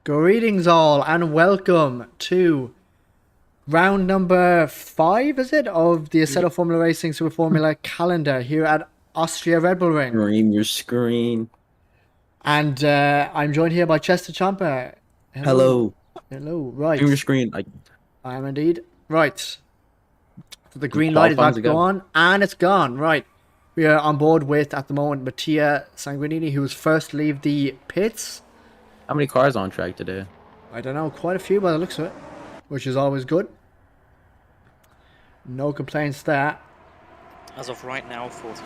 Greetings all and welcome to round number 5, is it, of the Yeah. Assetto Formula Racing Super Formula calendar here at Austria Red Bull Ring. Stream your screen. And I'm joined here by Chester Champa. Hello. Hello. Hello. Stream your Right. screen. Like, I am indeed. Right. So the and green light is about qualifying's to a go go. on and it's gone. Right. We are on board with, at the moment, Mattia Sanguinini, who was first to leave the pits. How many cars on track today? I don't know, quite a few by the looks of it, which is always good. No complaints there. As of right now, 40.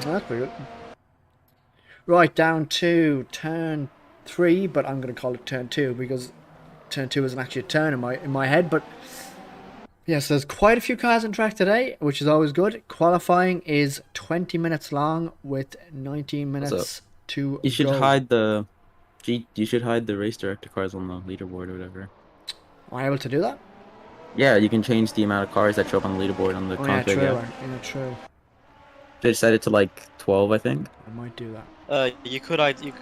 That's pretty good. Right, down to turn 3, but I'm going to call it turn 2 because turn 2 isn't actually a turn in my head. But yes, there's quite a few cars on track today, which is always good. Qualifying is 20 minutes long with 19 minutes to You should go. hide the. You should hide the race director cars on the leaderboard or whatever. Am I able to do that? Yeah, you can change the amount of cars that show up on the leaderboard on the Oh yeah, config. true. Yeah. Yeah, true. They set it to like 12, I think. I might do that.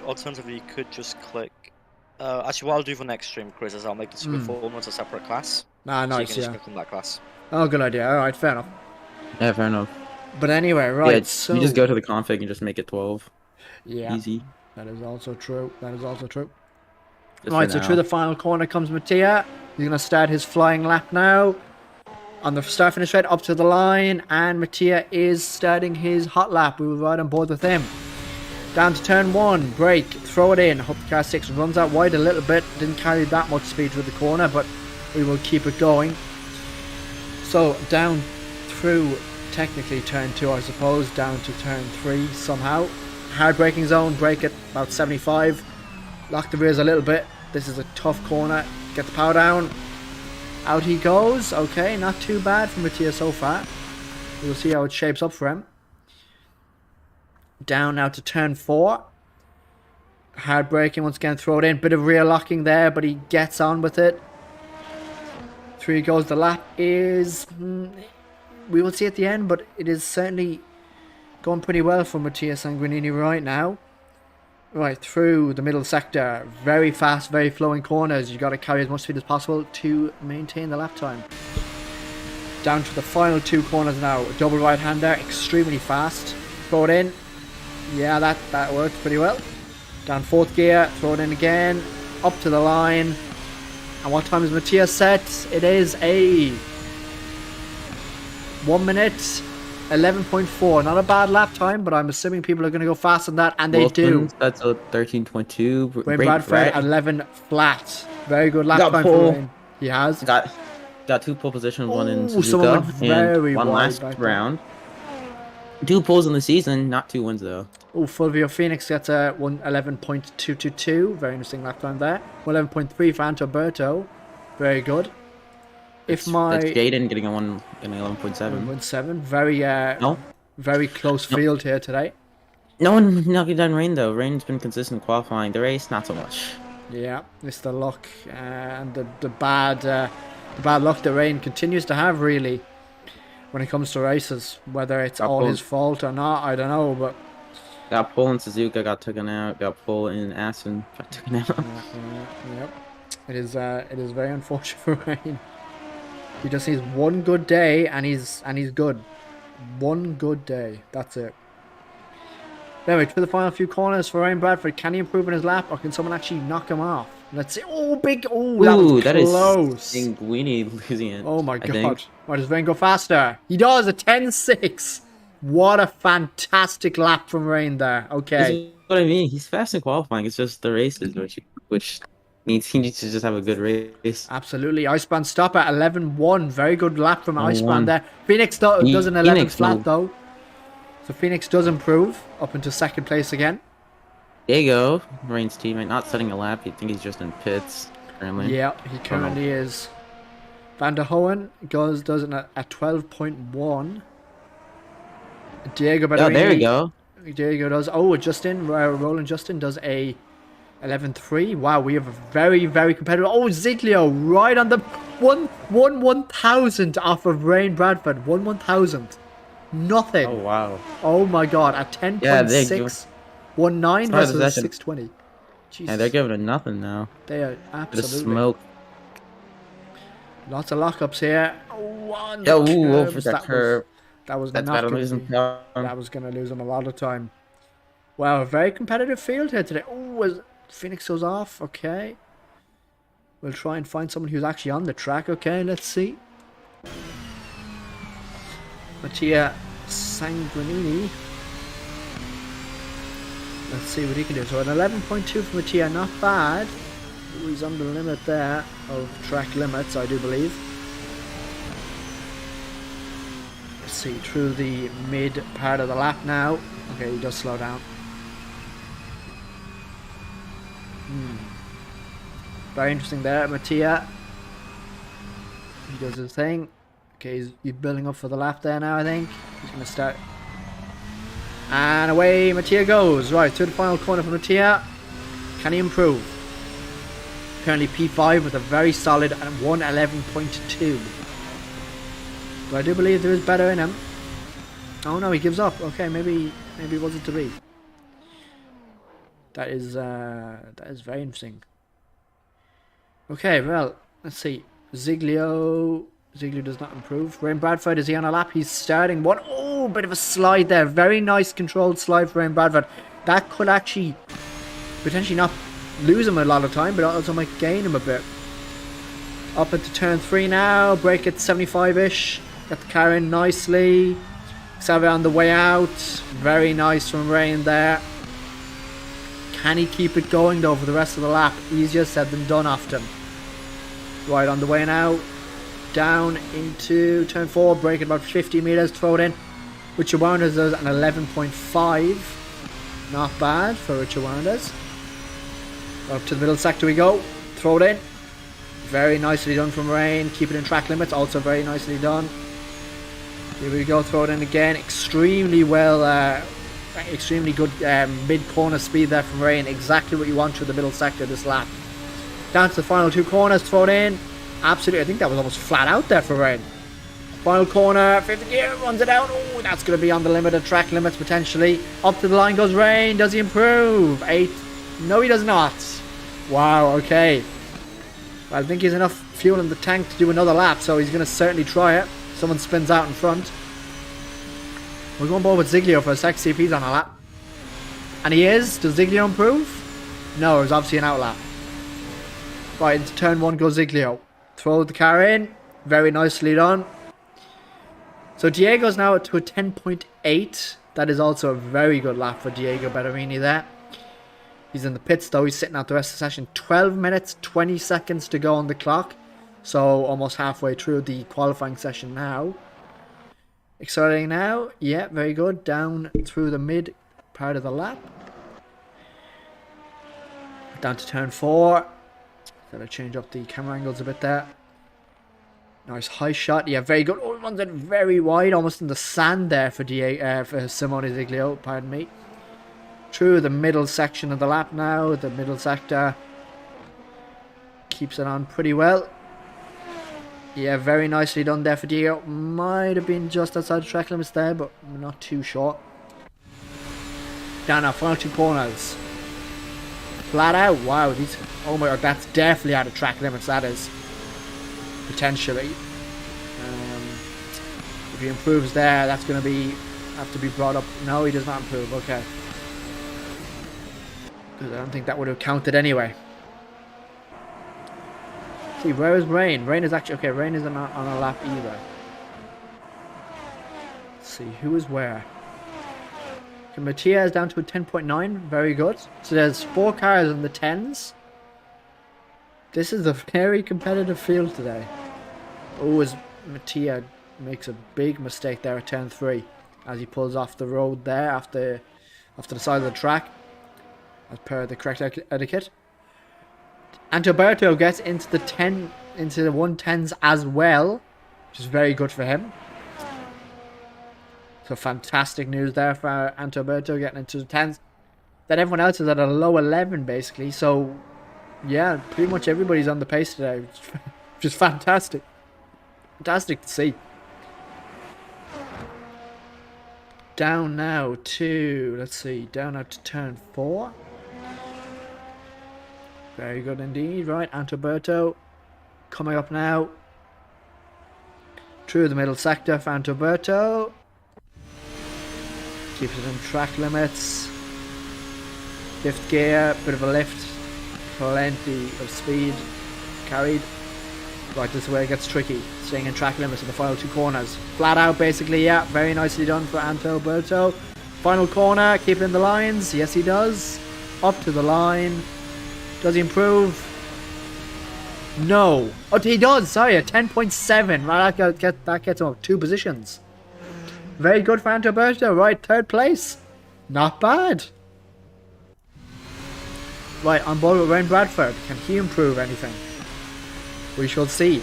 Alternatively, you could just click. Actually, what I'll do for next stream, Chris, is I'll make the Super Formula a separate class. Ah, So you nice, can just yeah. click on that class. Oh, good idea. Alright, fair enough. Yeah, fair enough. But anyway, right, Yeah, so... you just go to the config and just make it 12. Yeah, Easy. that is also true. That is also true. Just Right, for so now. through the final corner comes Mattia. He's going to start his flying lap now. On the start finish straight up to the line, and Mattia is starting his hot lap. We will ride on board with him. Down to turn 1, brake, throw it in. Hope the car 6 runs out wide a little bit. Didn't carry that much speed through the corner, but we will keep it going. So down through technically turn 2, I suppose, down to turn 3 somehow. Hard braking zone, brake at about 75. Lock the rears a little bit. This is a tough corner. Get the power down. Out he goes. Okay, not too bad for Mattia so far. We'll see how it shapes up for him. Down now to turn 4. Hard braking once again, throw it in. Bit of rear locking there, but he gets on with it. 3 goes. The lap is... we will see at the end, but it is certainly going pretty well for Mattia Sanguinini right now. Right, through the middle sector. Very fast, very flowing corners. You've got to carry as much speed as possible to maintain the lap time. Down to the final 2 corners now. Double right-hander, extremely fast. Throw it in. Yeah, that worked pretty well. Down 4th gear, throw it in again. Up to the line. And what time is Mattia set? It is a 1 minute 11.4. Not a bad lap time, but I'm assuming people are going to go fast on that, and they do. That's a 13.2. Wayne Bradford at 11 flat. Very good lap Got time pole. for Wayne. He has. Got 2 pole positions, one in Ooh, someone Suzuka, went very and one wide last back there. round. 2 poles in the season, not 2 wins though. Oh, Fulvio Phoenix gets a 111.222. Very interesting lap time there. 11.3 for Antoberto. Very good. If That's Jaden getting a 11.7. 1.7. Very No, very close field here today. no one knocking down Rain though. Rain's been consistent qualifying. The race, not so much. Yeah, it's the luck and the bad luck that Rain continues to have, really, when it comes to races. Whether it's all his fault or not, I don't know, but Got pole in Suzuka, got taken out. Got pole in Aston, got taken out. yep. It is very unfortunate for Rain. He just needs one good day and he's good. One good day. That's it. Anyway, for the final few corners for Ryan Bradford, can he improve in his lap or can someone actually knock him off? Let's see. Oh, big. Oh, that was That close. is Linguini losing it. Oh my I god. think. Why does Rain go faster? He does a 10.6. What a fantastic lap from Rain there. This Okay. is what I mean. He's fast in qualifying. It's just the races, which means he needs to just have a good race. Absolutely. Icebrand stop at 11.1. Very good lap from 11.1. Icebrand there. Phoenix does an 11 Phoenix flat moved. though. So Phoenix does improve up into 2nd place again. There you go. Rain's teammate not setting a lap. You think he's just in pits currently. Yeah, he currently is. Van der Hoen does it at 12.1. Diego Bertolini. Oh, there you go. Diego does. Oh, Roland Justin does a 11.3. Wow, we have a very, very competitive. Oh, Ziglio right on the 1,000 off of Rain Bradford. 1,000. Nothing. Oh wow. Oh my god, at 10.6. Yeah, 19 Start of versus the session. 620. Yeah, they're Jesus, giving it nothing now. they are Bit of absolutely. smoke. Lots of lockups here. Oh, on the Yeah, ooh, over curbs. that curve. That was That's not better going to losing be. time. That was going to lose him a lot of time. Wow, a very competitive field here today. Oh, as Phoenix goes off. Okay. We'll try and find someone who's actually on the track. Okay, let's see. Mattia Sanguinini. Let's see what he can do. So an 11.2 for Mattia, not bad. Ooh, he's on the limit there of track limits, I do believe. Let's see, through the mid part of the lap now. Okay, he does slow down. Very interesting there, Mattia. He does his thing. Okay, he's building up for the lap there now, I think. He's going to start. And away Mattia goes. Right, to the final corner for Mattia. Can he improve? Currently P5 with a very solid 111.2. But I do believe there is better in him. Oh no, he gives up. Okay, maybe it wasn't to be. That is very interesting. Okay, well, let's see. Ziglio does not improve. Rain Bradford, is he on a lap? He's starting one. Oh, bit of a slide there. Very nice controlled slide for Rain Bradford. That could actually potentially not lose him a lot of time, but also might gain him a bit. Up into turn 3 now. Brake at 75-ish. Got the car in nicely. Xavier on the way out. Very nice from Rain there. Can he keep it going though for the rest of the lap? Easier said than done often. Right, on the way now. Down into turn 4. Brake at about 50 meters. Throw it in. Richard Wounders does an 11.5. Not bad for Richard Wounders. Up to the middle sector we go. Throw it in. Very nicely done from Rain. Keep it in track limits. Also very nicely done. Here we go. Throw it in again. Extremely well. Extremely good mid-corner speed there from Rain. Exactly what you want through the middle sector this lap. Down to the final 2 corners. Throw it in. Absolutely. I think that was almost flat out there for Rain. Final corner. 50 gear. Runs it out. Oh, that's going to be on the limit of track limits potentially. Up to the line goes Rain. Does he improve? 8. No, he does not. Wow. Okay. Well, I think he's enough fuel in the tank to do another lap, so he's going to certainly try it. Someone spins out in front. We're going board with Ziglio for a sec, see if he's on a lap. And he is. Does Ziglio improve? No, it's obviously an out lap. Right, into turn 1 goes Ziglio. Throw the car in. Very nicely done. So Diego's now to a 10.8. That is also a very good lap for Diego Bertolini there. He's in the pits though. He's sitting out the rest of the session. 12 minutes, 20 seconds to go on the clock. So almost halfway through the qualifying session now. Accelerating now. Yeah, very good. Down through the mid part of the lap. Down to turn 4. Gotta change up the camera angles a bit there. Nice high shot. Yeah, very good. Oh, runs it very wide, almost in the sand there for Simone Ziglio. Pardon me. Through the middle section of the lap now. The middle sector. Keeps it on pretty well. Yeah, very nicely done there for Diego. Might have been just outside the track limits there, but I'm not too sure. Down our final 2 corners. Flat out. Wow, these. Oh my god, that's definitely out of track limits. That is. Potentially. If he improves there, that's going to have to be brought up. No, he does not improve. Okay. Because I don't think that would have counted anyway. See, where is Rain? Rain is actually... Okay, Rain isn't on a lap either. Let's see, who is where? Okay, Mattia is down to a 10.9. Very good. So there's 4 cars in the 10s. This is a very competitive field today. Oh, as Mattia makes a big mistake there at turn 3. As he pulls off the road there after the side of the track. As per the correct etiquette. Antoberto gets into the 110s as well, which is very good for him. So fantastic news there for Antoberto getting into the 10s. Then everyone else is at a low 11 basically. So yeah, pretty much everybody's on the pace today, which is fantastic. Fantastic to see. Down now to, let's see, down now to turn 4. Very good indeed. Right, Antoberto coming up now. Through the middle sector for Antoberto. Keeps it in track limits. Fifth gear, bit of a lift. Plenty of speed carried. Right, this is where it gets tricky. Staying in track limits in the final 2 corners. Flat out, basically, yeah. Very nicely done for Antoberto. Final corner, keeping the lines. Yes, he does. Up to the line. Does he improve? No. Oh, he does. Sorry, a 10.7. Right, that gets him up 2 positions. Very good for Antoberto. Right, 3rd place. Not bad. Right, on board with Ryan Bradford. Can he improve anything? We shall see.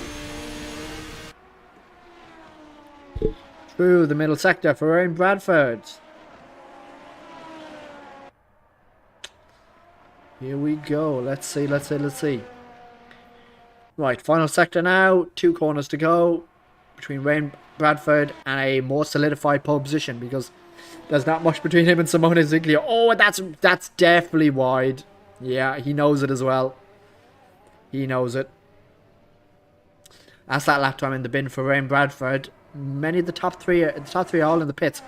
Through the middle sector for Ryan Bradford. Here we go. Let's see. Right, final sector now. 2 corners to go between Ryan Bradford and a more solidified pole position because there's not much between him and Simone Ziglio. Oh, that's definitely wide. Yeah, he knows it as well. He knows it. That's that lap time in the bin for Ryan Bradford. Many of the top three are all in the pits.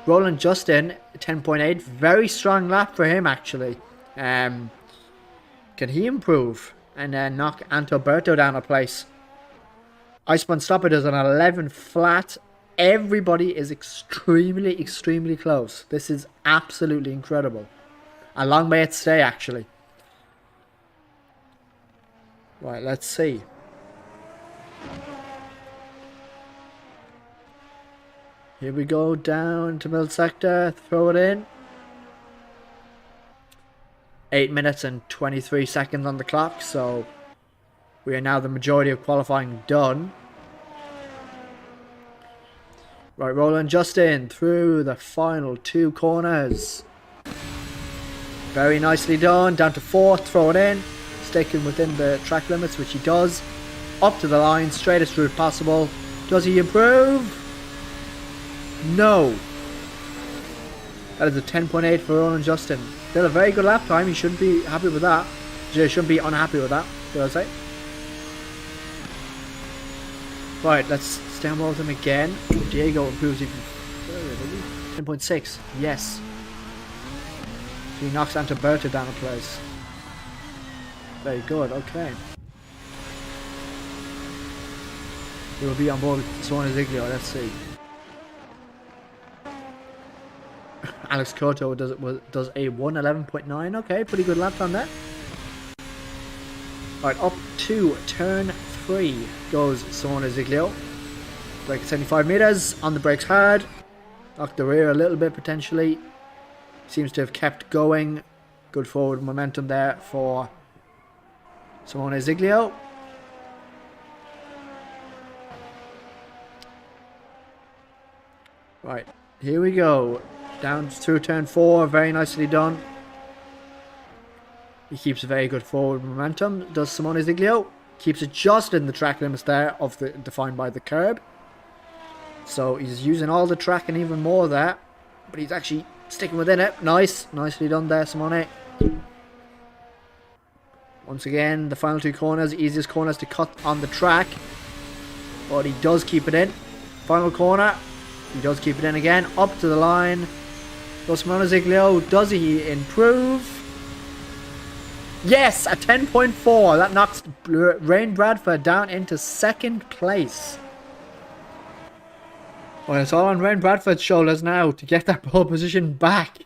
Roland Justin, 10.8. Very strong lap for him, actually. Can he improve and knock Antoberto down a place? Iceman Stopper does an 11 flat. Everybody is extremely close. This is absolutely incredible. A long way to stay, actually. Right, let's see. Here we go, down to middle sector, throw it in. 8 minutes and 23 seconds on the clock, so we are now the majority of qualifying done. Right, Roland Justin through the final 2 corners. Very nicely done, down to 4th, throw it in. Sticking within the track limits, which he does. Up to the line, straightest route possible. Does he improve? No. That is a 10.8 for Roland Justin. Still a very good lap time. He shouldn't be happy with that. He shouldn't be unhappy with that, did I say? Right, let's stay on board with him again. Diego improves even further, 10.6. Yes. So he knocks Antoberto down a place. Very good, okay. He will be on board with Simone Ziglio, let's see. Alex Cotto does a 1:11.9. Okay, pretty good lap time there. Right, up to turn 3 goes Simone Ziglio. Brake at 75 meters, on the brakes hard. Knocked the rear a little bit potentially. Seems to have kept going. Good forward momentum there for Simone Ziglio. Right, here we go. Down through turn 4, very nicely done. He keeps a very good forward momentum. Does Simone Ziglio. Keeps it just in the track limits there of the defined by the curb. So he's using all the track and even more there. But he's actually sticking within it. Nice. Nicely done there, Simone. Once again, the final 2 corners. Easiest corners to cut on the track. But he does keep it in. Final corner. He does keep it in again. Up to the line. So Simone Ziglio, does he improve? Yes, a 10.4. That knocks Ryan Bradford down into 2nd place. Well, it's all on Ryan Bradford's shoulders now to get that pole position back.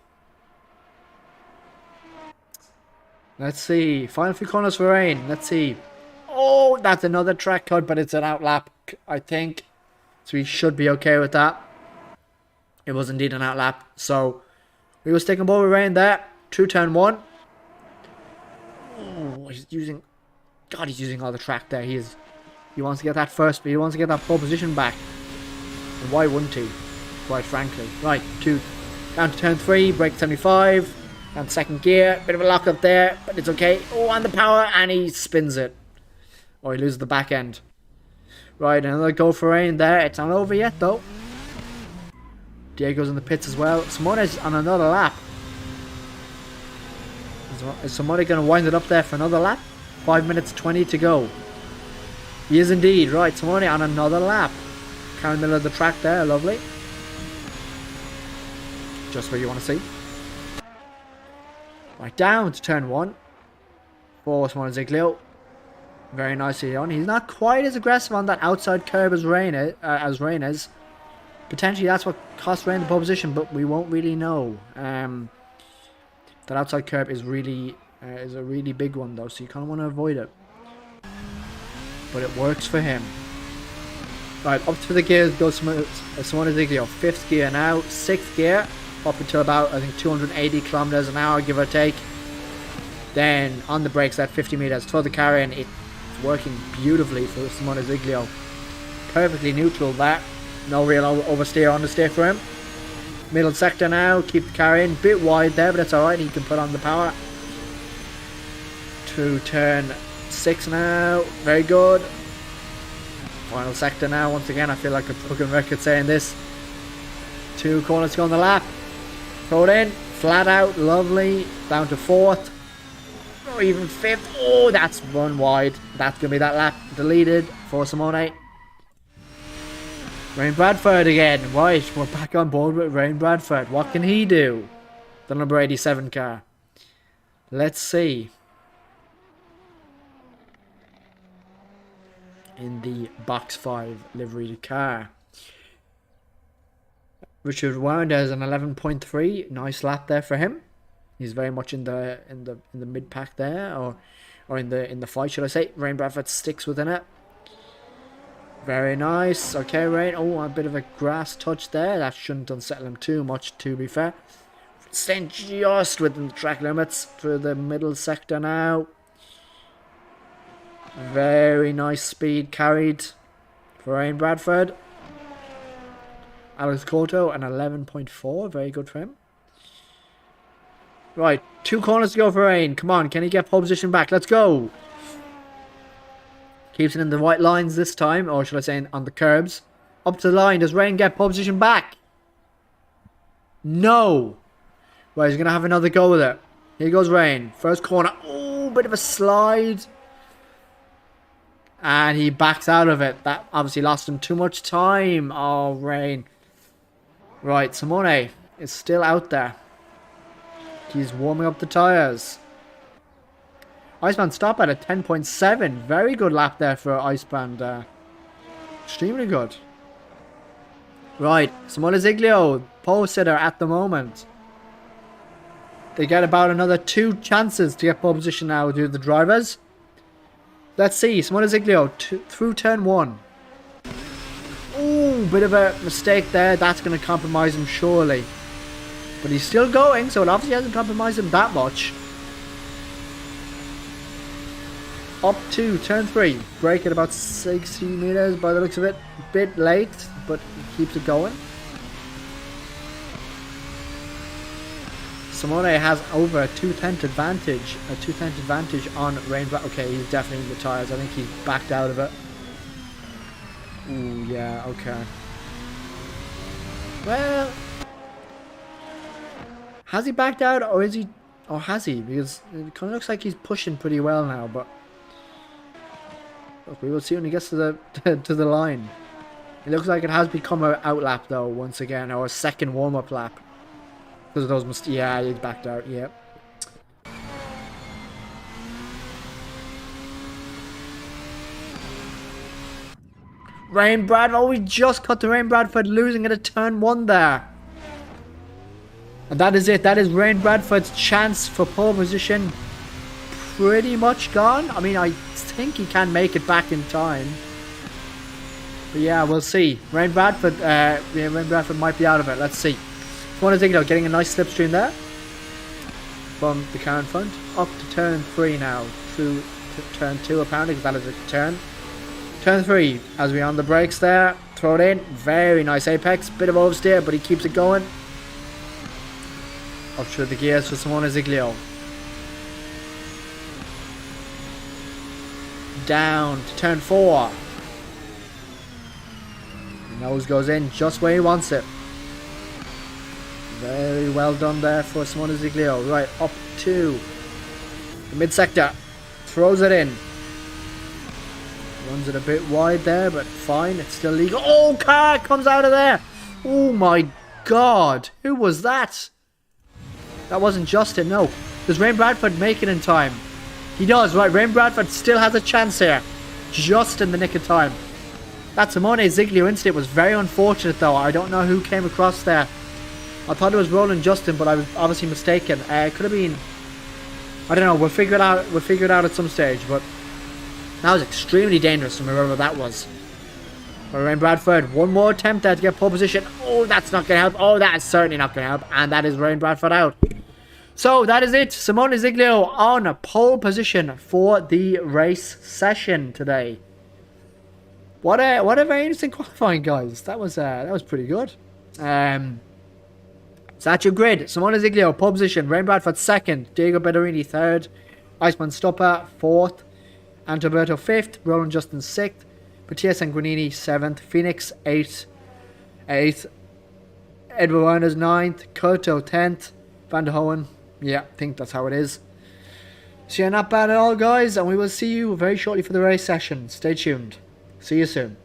Let's see. Final 3 corners for Ryan. Let's see. Oh, that's another track cut, but it's an outlap, I think. So we should be okay with that. It was indeed an outlap. So we will stick on board with Ryan there. Through turn 1. Oh, he's using... God, he's using all the track there. He wants to get that first, but he wants to get that pole position back. And why wouldn't he? Quite frankly. Right, down to turn 3. Brake 75. Down 2nd gear. Bit of a lock up there, but it's okay. Oh, and the power, and he spins it. Or he loses the back end. Right, another go for Ryan there. It's not over yet, though. Diego's in the pits as well. Simone's on another lap. So is somebody going to wind it up there for another lap? 5 minutes 20 to go. He is indeed. Right, somebody on another lap. Kind of middle of the track there. Lovely. Just what you want to see. Right, down to turn 1. For Simone Ziglio. Very nicely on. He's not quite as aggressive on that outside curb as Rain is. Potentially that's what cost Rain the pole position, but we won't really know. That outside curb is really is a really big one though, so you kind of want to avoid it. But it works for him. Right, up to the gears goes Simone Ziglio. 5th gear now, 6th gear, up until about I think 280 kilometers an hour, give or take. Then on the brakes at 50 meters, throw the car in. It's working beautifully for Simone Ziglio. Perfectly neutral there. No real oversteer, understeer for him. Middle sector now, keep the car in. Bit wide there, but it's alright. He can put on the power. To turn 6 now. Very good. Final sector now. Once again, I feel like a broken record saying this. 2 corners to go on the lap. Throw it in. Flat out. Lovely. Down to 4th. Or even 5th. Oh, that's run wide. That's going to be that lap deleted for Simone. Rain Bradford again. Right, we're back on board with Rain Bradford. What can he do? The number 87 car. Let's see. In the box 5 liveried car. Richard Warren has an 11.3. Nice lap there for him. He's very much in the mid pack there, or in the fight, should I say? Rain Bradford sticks within it. Very nice. Okay, Rain. Oh, a bit of a grass touch there. That shouldn't unsettle him too much, to be fair. Staying just within the track limits through the middle sector now. Very nice speed carried for Rain Bradford. Alex Couto, an 11.4. Very good for him. Right, 2 corners to go for Rain. Come on, can he get pole position back? Let's go. Keeps it in the white lines this time, or should I say on the curbs. Up to the line, does Rain get pole position back? No. Right, he's going to have another go with it. Here goes Rain. First corner. Oh, bit of a slide. And he backs out of it. That obviously lost him too much time. Oh, Rain. Right, Simone is still out there. He's warming up the tyres. Iceman stop at a 10.7. Very good lap there for Iceband. Extremely good. Right, Simone Ziglio, pole sitter at the moment. They get about another 2 chances to get pole position now to the drivers. Let's see, Simone Ziglio through turn 1. Ooh, bit of a mistake there. That's going to compromise him surely. But he's still going, so it obviously hasn't compromised him that much. Up to turn 3. Brake at about 60 meters by the looks of it. A bit late, but he keeps it going. Simone has over a 2/10 advantage. A 2/10 advantage on Rain. Okay, he's definitely in the tyres. I think he's backed out of it. Ooh, yeah, okay. Well, has he backed out, or is he, or has he? Because it kind of looks like he's pushing pretty well now, but look, we will see when he gets to the to the line. It looks like it has become an out lap though once again, or a second warm up lap because of those. Yeah, he's backed out. Yep. Rain Bradford. Oh, we just cut to Rain Bradford losing it at turn 1 there. And that is it. That is Rain Bradford's chance for pole position pretty much gone. I mean, I think he can make it back in time. But yeah, we'll see. Rain Bradford might be out of it. Let's see. What do you think though? Getting a nice slipstream there from the car in front. Up to turn 3 now. Through to turn 2 apparently, because that is a turn. Turn 3, as we're on the brakes there. Throw it in. Very nice apex. Bit of oversteer, but he keeps it going. Up through the gears for Simone Ziglio. Down to turn 4. Nose goes in just where he wants it. Very well done there for Simone Ziglio. Right, up to The mid-sector. Throws it in. Runs it a bit wide there, but fine. It's still legal. Oh, car comes out of there. Oh, my God. Who was that? That wasn't Justin, no. Does Rain Bradford make it in time? He does, right. Rain Bradford still has a chance here. Just in the nick of time. That Simone Ziglio incident was very unfortunate, though. I don't know who came across there. I thought it was Roland Justin, but I was obviously mistaken. It could have been... I don't know. We'll figure it out. We'll figure it out at some stage, but... That was extremely dangerous from whoever that was. But Rain Bradford, one more attempt there to get pole position. Oh, that's not going to help. Oh, that is certainly not going to help. And that is Rain Bradford out. So, that is it. Simone Ziglio on pole position for the race session today. What a very interesting qualifying, guys. That was pretty good. So that's your grid. Simone Ziglio, pole position. Rain Bradford, second. Diego Beddarini, third. Iceman Stopper, fourth. Antoberto, fifth. Roland Justin, sixth. Mattia Sanguinini, seventh. Phoenix, eighth. Edward Werners, ninth. Koto, 10th. Van der Hoen. Yeah, I think that's how it is. So yeah, not bad at all, guys. And we will see you very shortly for the race session. Stay tuned. See you soon.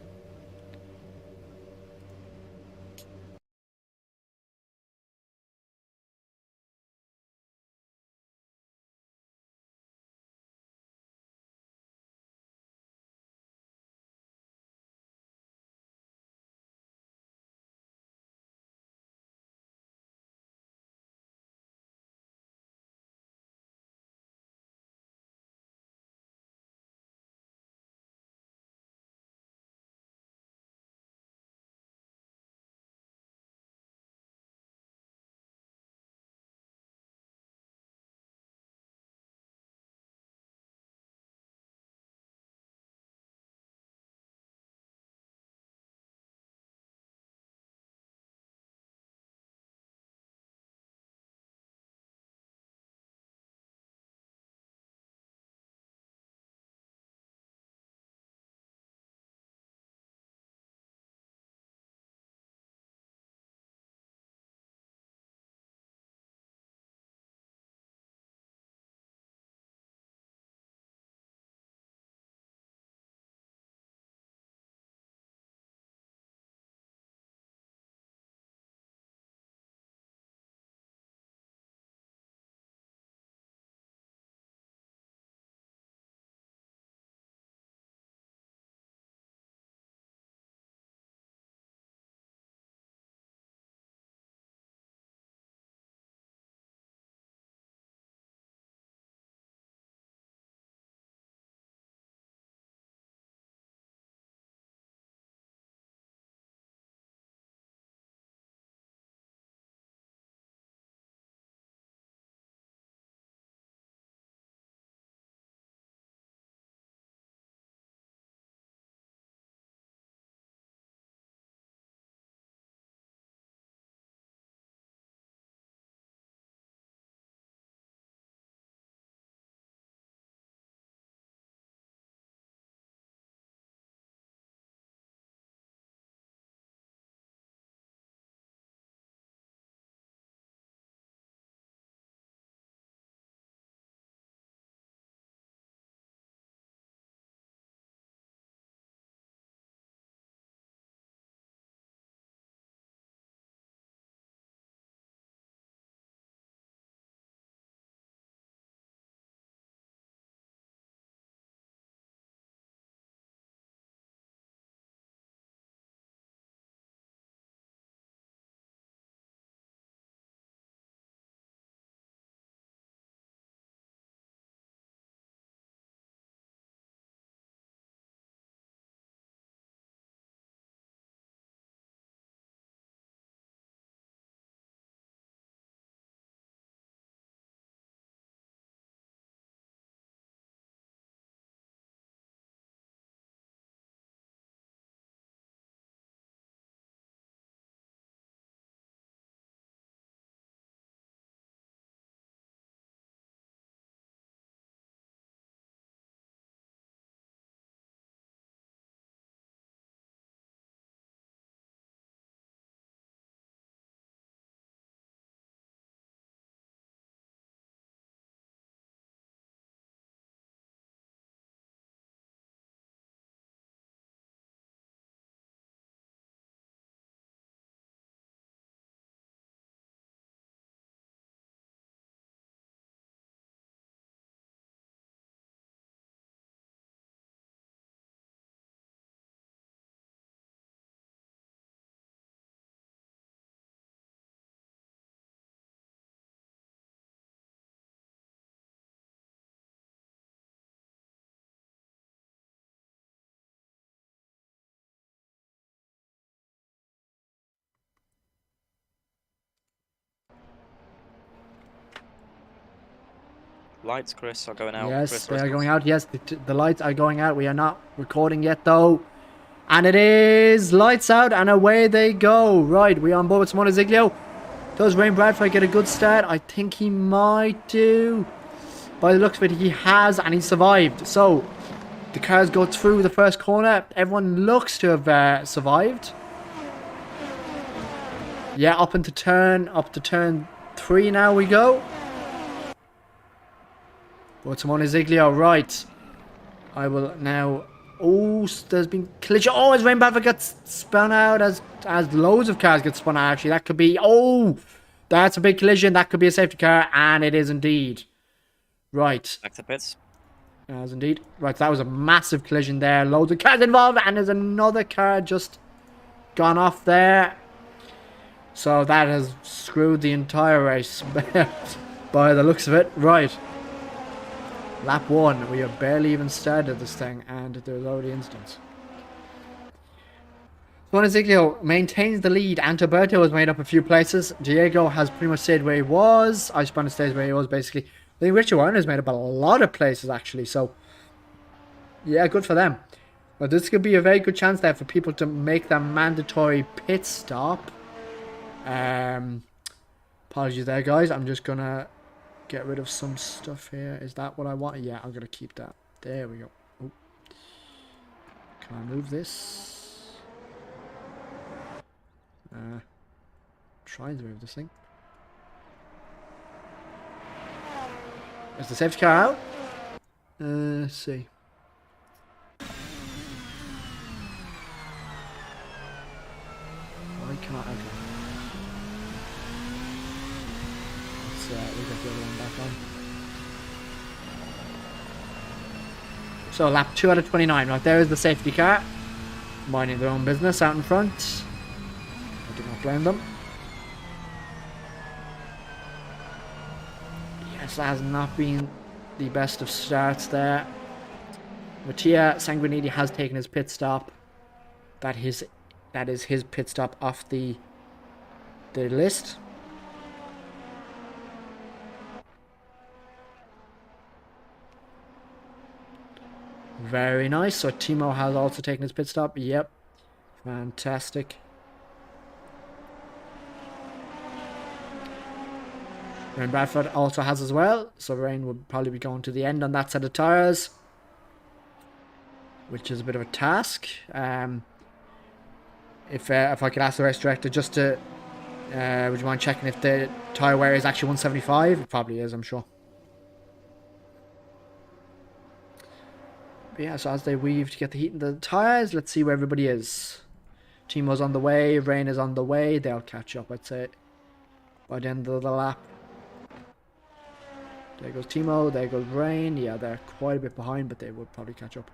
Lights, Chris, are going out. Yes, Chris, they are whistles. going out. Yes, the lights are going out. We are not recording yet, though. And it is lights out, and away they go. Right, we are on board with Simone Ziglio. Does Rain Bradford get a good start? I think he might do. By the looks of it, he has, and he survived. So, the cars go through the first corner. Everyone looks to have survived. Yeah, up to turn 3 now we go. But Simone Ziglio, right. I will now... Oh, there's been collision. Oh, as Rain Bradford gets spun out, as loads of cars get spun out, actually. That could be... Oh, that's a big collision. That could be a safety car, and it is indeed. Right. Back to pits. As indeed. Right, that was a massive collision there. Loads of cars involved, and there's another car just gone off there. So that has screwed the entire race by the looks of it. Right. Lap 1. We have barely even started this thing, and there's already incidents. Simone Ziglio maintains the lead. Antoberto has made up a few places. Diego has pretty much stayed where he was. Iceburner stays where he was, basically. I think Richard Warner has made up a lot of places, actually. So, yeah, good for them. But this could be a very good chance there for people to make their mandatory pit stop. Apologies there, guys. I'm just going to get rid of some stuff here. Is that what I want? Yeah, I'm going to keep that. There we go. Oh. Can I move this? Trying to move this thing. Is the safety car out? Let's see. Why can't I? Okay. Let's we'll get the other one back on. So lap 2 out of 29. Right, there is the safety car. Minding their own business out in front. I do not blame them. Yes, that has not been the best of starts there. Mattia Sanguiniti has taken his pit stop. That is his pit stop off the list. Very nice. So Timo has also taken his pit stop. Yep. Fantastic. Rain Bradford also has as well. So Rain will probably be going to the end on that set of tyres, which is a bit of a task. If I could ask the race director just to, would you mind checking if the tyre wear is actually 175? It probably is, I'm sure. But yeah, so as they weave to get the heat in the tyres, let's see where everybody is. Timo's on the way, Rain is on the way. They'll catch up, I'd say, by the end of the lap. There goes Timo, there goes Rain. Yeah, they're quite a bit behind, but they will probably catch up.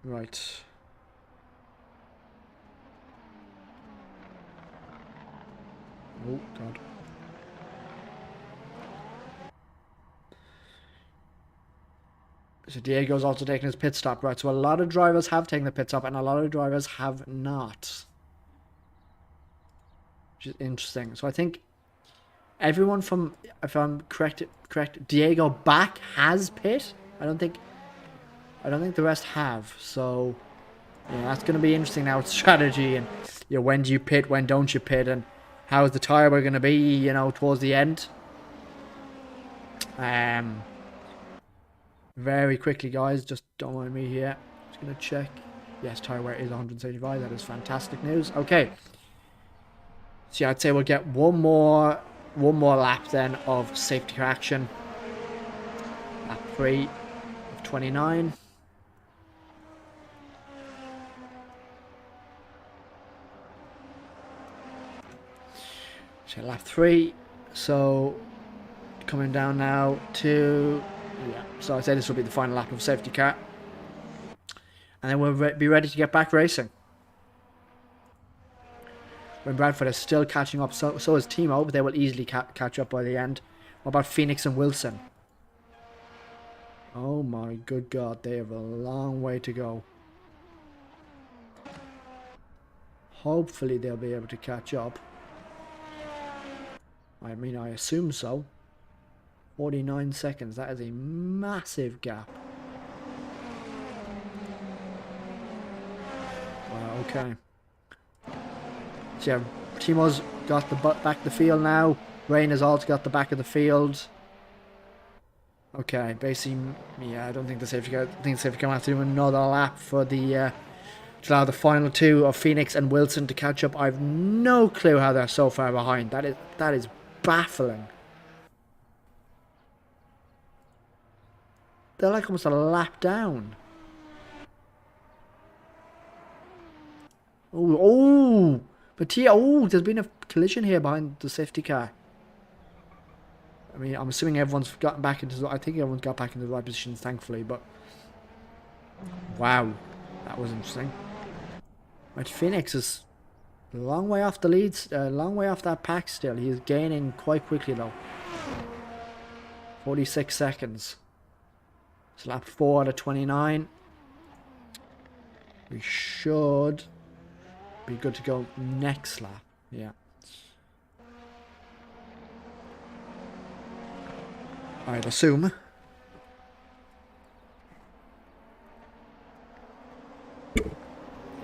Right. Oh, God. So Diego's also taking his pit stop, right? So a lot of drivers have taken the pit stop, and a lot of drivers have not. Which is interesting. So I think everyone from, if I'm correct, Diego back has pit. I don't think the rest have. So yeah, that's going to be interesting now with strategy and when do you pit, when don't you pit, and how is the tyre we're going to be, towards the end. Very quickly, guys, just don't mind me here. Just going to check. Yes, tyre wear is 175. That is fantastic news. Okay. So yeah, I'd say we'll get one more lap then of safety car action. Lap 3 of 29. So lap 3. So coming down now to... Yeah, so I'd say this will be the final lap of safety car. And then we'll be ready to get back racing. When Bradford is still catching up, so is Timo, but they will easily catch up by the end. What about Phoenix and Wilson? Oh my good God, they have a long way to go. hopefully they'll be able to catch up. I mean, I assume so. 49 seconds. That is a massive gap. Wow, okay. So yeah, Timo's got the back of the field now. Rain has also got the back of the field. Okay, basically, yeah, I don't think the safety car. I think the safety car will have to do another lap for the to allow the final two of Phoenix and Wilson to catch up. I've no clue how they're so far behind. That is baffling. They're like almost a lap down. Oh, Mattia. Oh, there's been a collision here behind the safety car. I mean, I'm assuming everyone's gotten back into. I think everyone's got back into the right positions, thankfully. But wow, that was interesting. Right, Phoenix is a long way off the leads, a long way off that pack still. He is gaining quite quickly though. 46 seconds. It's lap 4 out of 29. We should be good to go next lap. Yeah. I'd assume.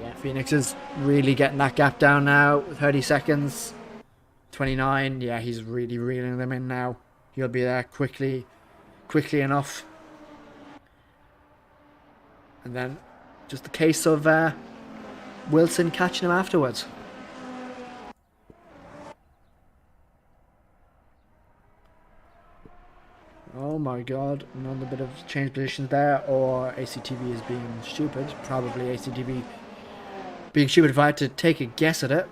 Yeah, Phoenix is really getting that gap down now. 30 seconds. 29. Yeah, he's really reeling them in now. He'll be there quickly enough. And then just the case of Wilson catching him afterwards. Oh my god, another bit of change positions there, or ACTV is being stupid. Probably ACTV being stupid if I had to take a guess at it.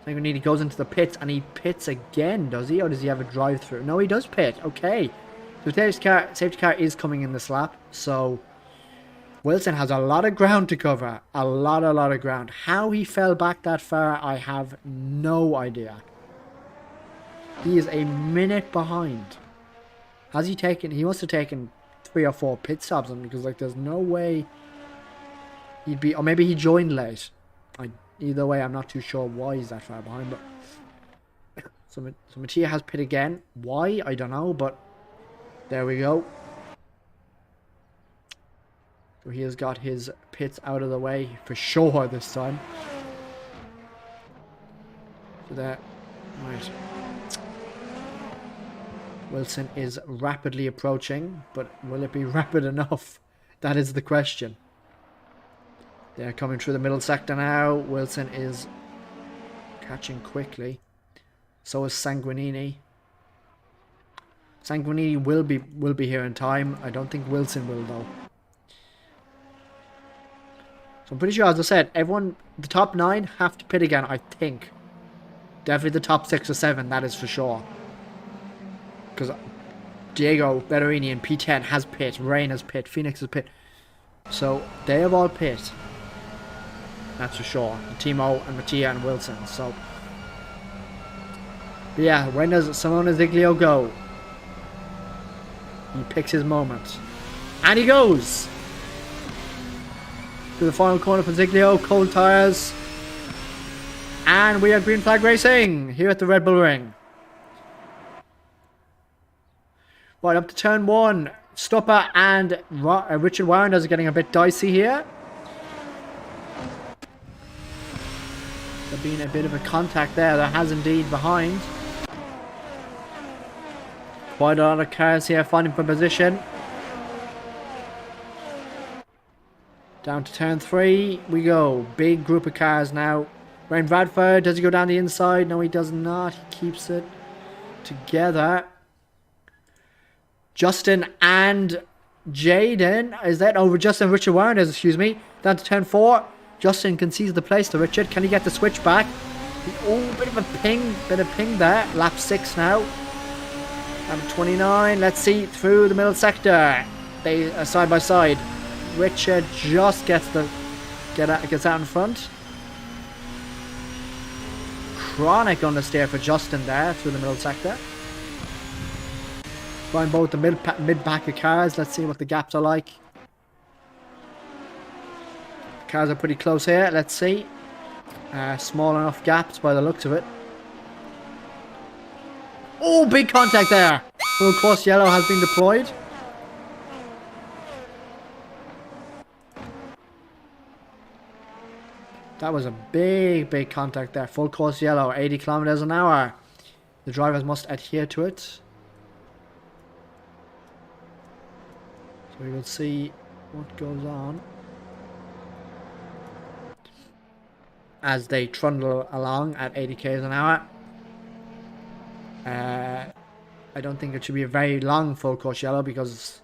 I think he goes into the pits and he pits again, does he? Or does he have a drive-through? No, he does pit. Okay. So safety car is coming in this lap, so Wilson has a lot of ground to cover. A lot of ground. How he fell back that far, I have no idea. He is a minute behind. Has he taken... He must have taken 3 or 4 pit stops on him, because like there's no way he'd be... Or maybe he joined late. Either way, I'm not too sure why he's that far behind, but... So Mattia has pit again. Why? I don't know, but... There we go. So he has got his pits out of the way for sure this time. So that... Right. Wilson is rapidly approaching, but will it be rapid enough? That is the question. They're coming through the middle sector now. Wilson is catching quickly. So is Sanguinini. Sanguinini will be here in time. I don't think Wilson will though. So I'm pretty sure, as I said, everyone, the top 9 have to pit again, I think. Definitely the top 6 or 7, that is for sure. Because Diego Berrerini in P10 has pit, Rain has pit, Phoenix has pit. So they have all pit. That's for sure. And Timo and Mattia and Wilson. So, but yeah, when does Simone Ziglio go? He picks his moment. And he goes! To the final corner for Ziglio, cold tyres. And we are green flag racing here at the Red Bull Ring. Right, up to turn 1. Stopper and Richard Warrenders are getting a bit dicey here. There's been a bit of a contact there. There has indeed behind. Quite a lot of cars here fighting for position. Down to turn 3 we go. Big group of cars now. Ryan Bradford, does he go down the inside? No, he does not. He keeps it together. Justin and Jaden. Is that over? Justin and Richard Warren, excuse me. Down to turn 4. Justin concedes the place to Richard. Can he get the switch back? Oh, bit of a ping. Bit of ping there. Lap 6 now. Down to 29. Let's see. Through the middle sector. They are side by side. Richard just gets out in front. Chronic understeer for Justin there through the middle sector. Find both the mid pack of cars. Let's see what the gaps are like. cars are pretty close here. Let's see. Small enough gaps by the looks of it. Oh, big contact there. Full course yellow has been deployed. That was a big contact there. Full course yellow, 80 kilometers an hour. The drivers must adhere to it. So we will see what goes on as they trundle along at 80 km an hour. I don't think it should be a very long full course yellow because,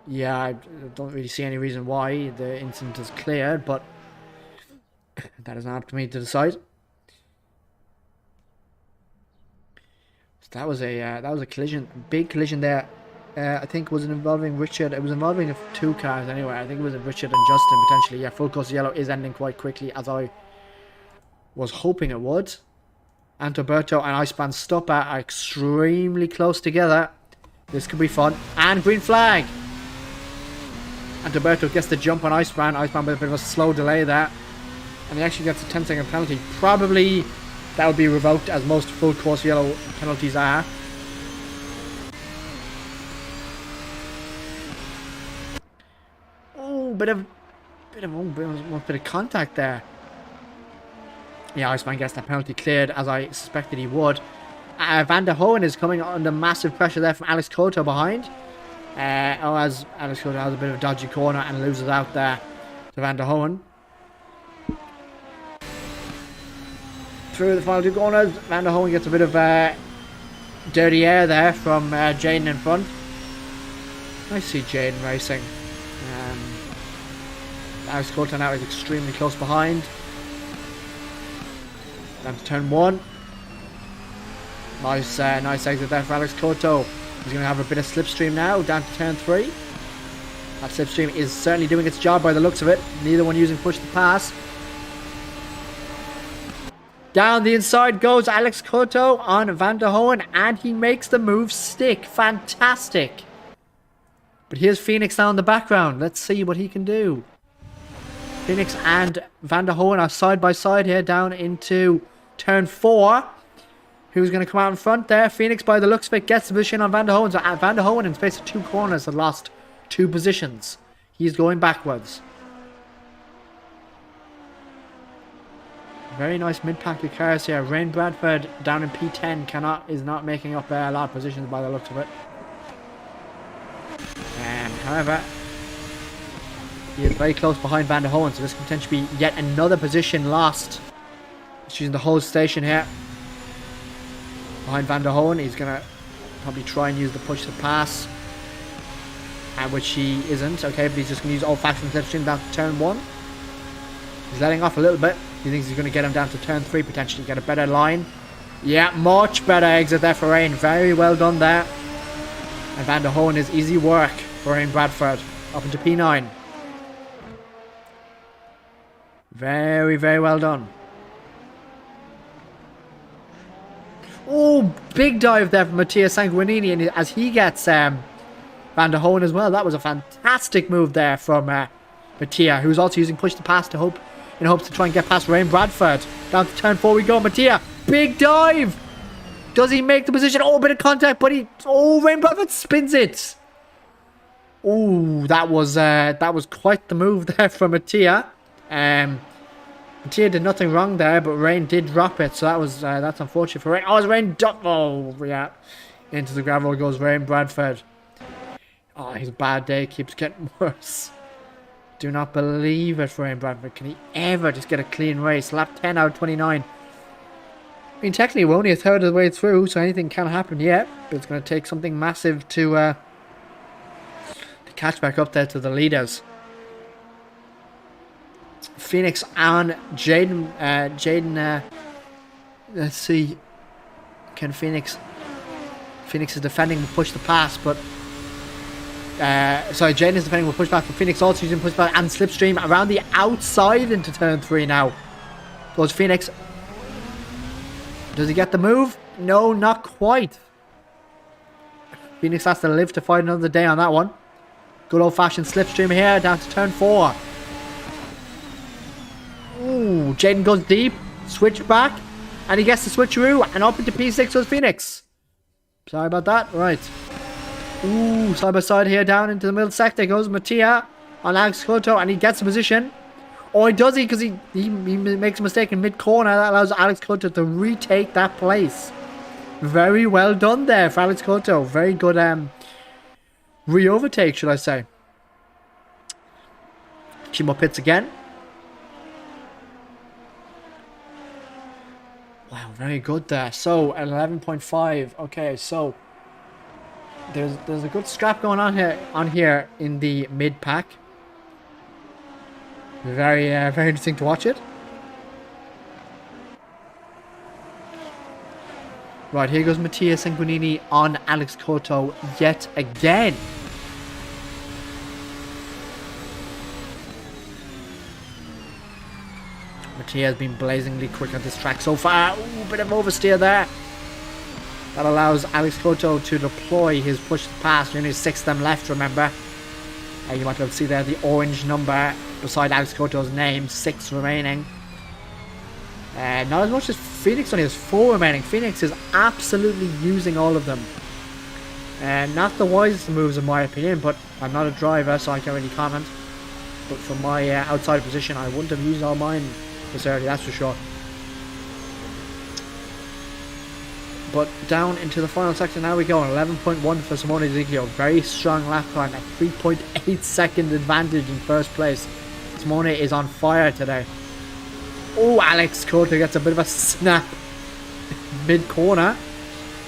yeah, I don't really see any reason why the incident is cleared, but that is not up to me to decide. So that was a collision, big collision there. I think it was involving Richard. It was involving two cars anyway. I think it was Richard and Justin potentially. Yeah, full course yellow is ending quite quickly as I was hoping it would. Antoberto and Iceman Stopper are extremely close together. This could be fun. And green flag. Antoberto gets the jump on Iceman. Iceman with a bit of a slow delay there. And he actually gets a 10-second penalty. Probably that would be revoked as most full course yellow penalties are. Oh, bit of contact there. Yeah, Iceman gets that penalty cleared as I suspected he would. Van der Hoen is coming under massive pressure there from Alex Cotto behind. As Alex Cotto has a bit of a dodgy corner and loses out there to Van der Hoen. Through the final two corners, Van der Hoen gets a bit of dirty air there from Jaden in front. I see Jaden racing. Alex Cotto now is extremely close behind. Down to turn 1. Nice exit there for Alex Cotto. He's going to have a bit of slipstream now, down to turn 3. That slipstream is certainly doing its job by the looks of it. Neither one using push to pass. Down the inside goes Alex Cotto on Van der Hoen, and he makes the move stick. Fantastic. But here's Phoenix now in the background. Let's see what he can do. Phoenix and Van der Hoen are side by side here down into turn 4. Who's going to come out in front there? Phoenix, by the looks of it, gets the position on Van der Hoen. So Van der Hoen in space of 2 corners has lost 2 positions. He's going backwards. Very nice mid-pack cars here. Rain Bradford down in P10 is not making up a lot of positions by the looks of it. However, he is very close behind Van der Hoen, so this can potentially be yet another position lost. He's using the whole station here. Behind Van der Hoen, he's going to probably try and use the push to pass. Which he isn't, okay, but he's just going to use old-fashioned slipstream down to turn 1. He's letting off a little bit. He thinks he's going to get him down to turn 3, potentially get a better line. Yeah, much better exit there for Rain. Very well done there. And Van der Hoen is easy work for Rain Bradford. Up into P9. Very, very well done. Oh, big dive there from Mattia Sanguinini, and as he gets Van der Hoen as well. That was a fantastic move there from Mattia, who's also using push to pass in hopes to try and get past Rain Bradford. Down to turn 4 we go. Mattia, big dive. Does he make the position? Oh, bit of contact, but Rain Bradford spins it. Oh, that was quite the move there from Mattia. Mattia did nothing wrong there, but Rain did drop it, so that's unfortunate for Rain. Oh, it's Rain. Oh, yeah. Into the gravel goes Rain Bradford. Oh, his bad day keeps getting worse. Do not believe it for Rain Bradford. Can he ever just get a clean race? Lap 10 out of 29. I mean, technically, we're only a third of the way through, so anything can happen yet. But it's going to take something massive to catch back up there to the leaders. Phoenix and Jaden. Let's see. Can Phoenix is defending the push to pass, but sorry, Jaden is defending with pushback, but Phoenix also using pushback and slipstream around the outside into turn 3 now. Goes Phoenix. Does he get the move? No, not quite. Phoenix has to live to fight another day on that one. Good old-fashioned slipstream here down to turn 4. Ooh, Jaden goes deep, switch back, and he gets the switcheroo, and up into P6 goes Phoenix. Sorry about that. Right. Ooh, side by side here, down into the middle sector goes Mattia on Alex Cotto, and he gets the position. Or does he? Because he makes a mistake in mid-corner. That allows Alex Cotto to retake that place. Very well done there for Alex Cotto. Very good re-overtake, should I say. Chimo pits again. Wow, very good there. So, at 11.5. Okay, so there's a good scrap going on here in the mid-pack. Very interesting to watch it. Right, here goes Mattia Sanguinini on Alex Cotto yet again. Mattia has been blazingly quick on this track so far. Ooh, bit of oversteer there. That allows Alex Cotto to deploy his push to pass. Only 6 of them left, remember. You might be able to see there the orange number beside Alex Cotto's name. 6 remaining. Not as much as Phoenix only has 4 remaining. Phoenix is absolutely using all of them. Not the wisest moves in my opinion, but I'm not a driver so I can't really comment. But from my outside position, I wouldn't have used all mine this early, that's for sure. But down into the final sector now we go. 11.1 for Simone Ziglio. Very strong lap time at 3.8 second advantage in first place. Simone is on fire today. Oh, Alex Cotto gets a bit of a snap mid-corner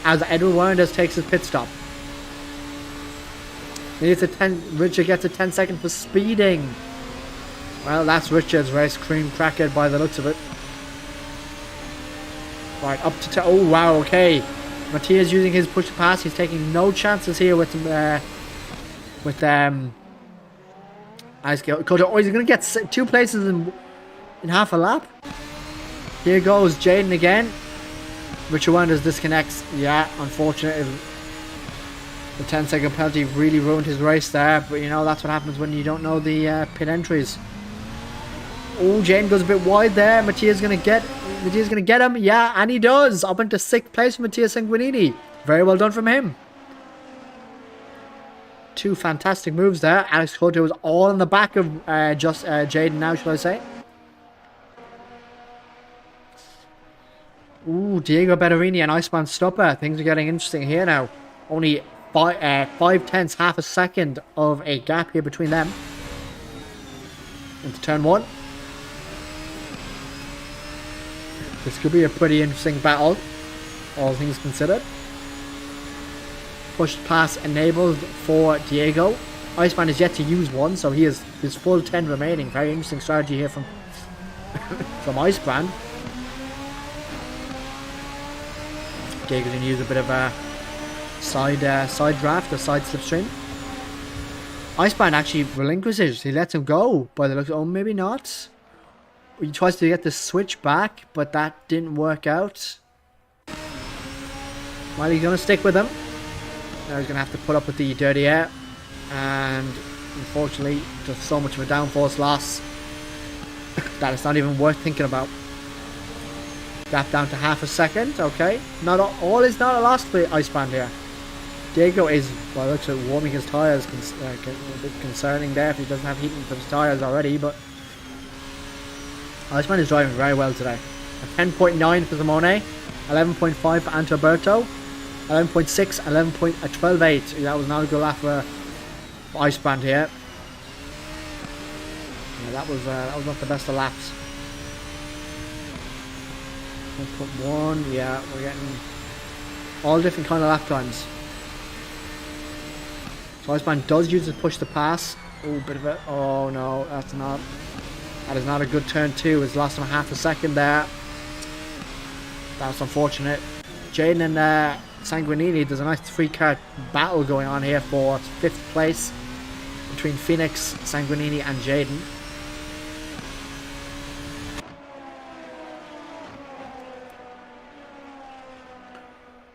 as Edward Werners takes his pit stop. Richard gets a 10-second for speeding. Well, that's Richard's race, cream crackered by the looks of it. Right, up to... oh, wow, okay. Mattia's using his push to pass. He's taking no chances here with Alex Cotto. Oh, he's going to get 2 places in half a lap. Here goes Jaden again. Richard Wonders disconnects. Yeah, unfortunately, the 10-second penalty really ruined his race there. But you know, that's what happens when you don't know the pit entries. Oh, Jaden goes a bit wide there. Mattia's gonna get him. Yeah, and he does. Up into 6th place for Mattia Sanguinini. Very well done from him. 2 fantastic moves there. Alex Cotto is all in the back of Jaden now, should I say. Ooh, Diego Betterini and Iceman Stopper. Things are getting interesting here now. Only 5/10, half a second of a gap here between them. Into turn 1. This could be a pretty interesting battle, all things considered. Push pass enabled for Diego. Iceman is yet to use one, so he has his full 10 remaining. Very interesting strategy here from from Icebrand. Diego's going to use a bit of a side draft, a side slipstream. Icebrand actually relinquishes. He lets him go by the looks. Oh, maybe not. He tries to get the switch back, but that didn't work out. Well, he's going to stick with him. Now he's going to have to put up with the dirty air. And unfortunately, just so much of a downforce loss that it's not even worth thinking about. Gap down to half a second. Okay. Not all is not a loss for Icebrand here. Diego is, well, looks like warming his tyres. A bit concerning there if he doesn't have heating for his tyres already, but Iceman is driving very well today. A 10.9 for Simone, 11.5 for Antoberto, 11.6, 12.8. That was not a good lap for Icebrand here. Yeah, that was not the best of laps. 1.1, yeah, we're getting all different kind of lap times. So Iceman does use the push to pass. Oh, bit of it. Oh no, that is not a good turn 2. It's lost him half a second there. That's unfortunate. Jaden and Sanguinini, there's a nice 3-car battle going on here for 5th place between Phoenix, Sanguinini and Jaden.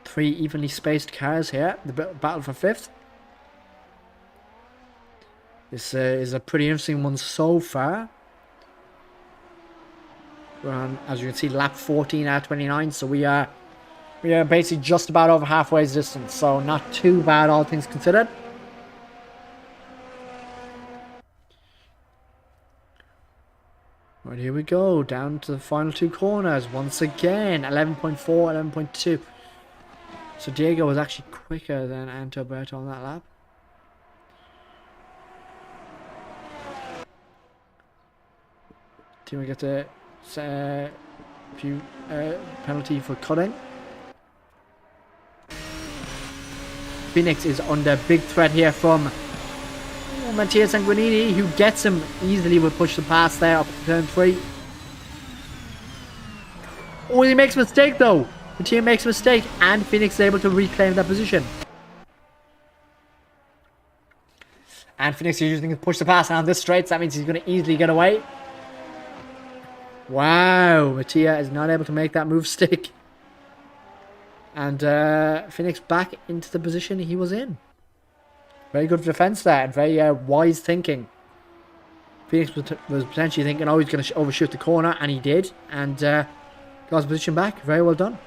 Three evenly spaced cars here. The battle for 5th. This is a pretty interesting one so far. We're on, as you can see, lap 14 out of 29. So we are basically just about over halfway's distance. So not too bad, all things considered. Right, here we go. Down to the final two corners. Once again, 11.4, 11.2. So Diego was actually quicker than Antoberto on that lap. Do we get the few penalty for cutting? Phoenix is under big threat here from Mattia Sanguinini, who gets him easily with push the pass there up to turn 3. Oh, he makes a mistake though. Mattia makes a mistake and Phoenix is able to reclaim that position. And Phoenix is using his push the pass on this straight, so that means he's going to easily get away. Wow, Mattia is not able to make that move stick. And Phoenix back into the position he was in. Very good defense there and very wise thinking. Phoenix was potentially thinking, oh, he's going to overshoot the corner, and he did. And got his position back. Very well done.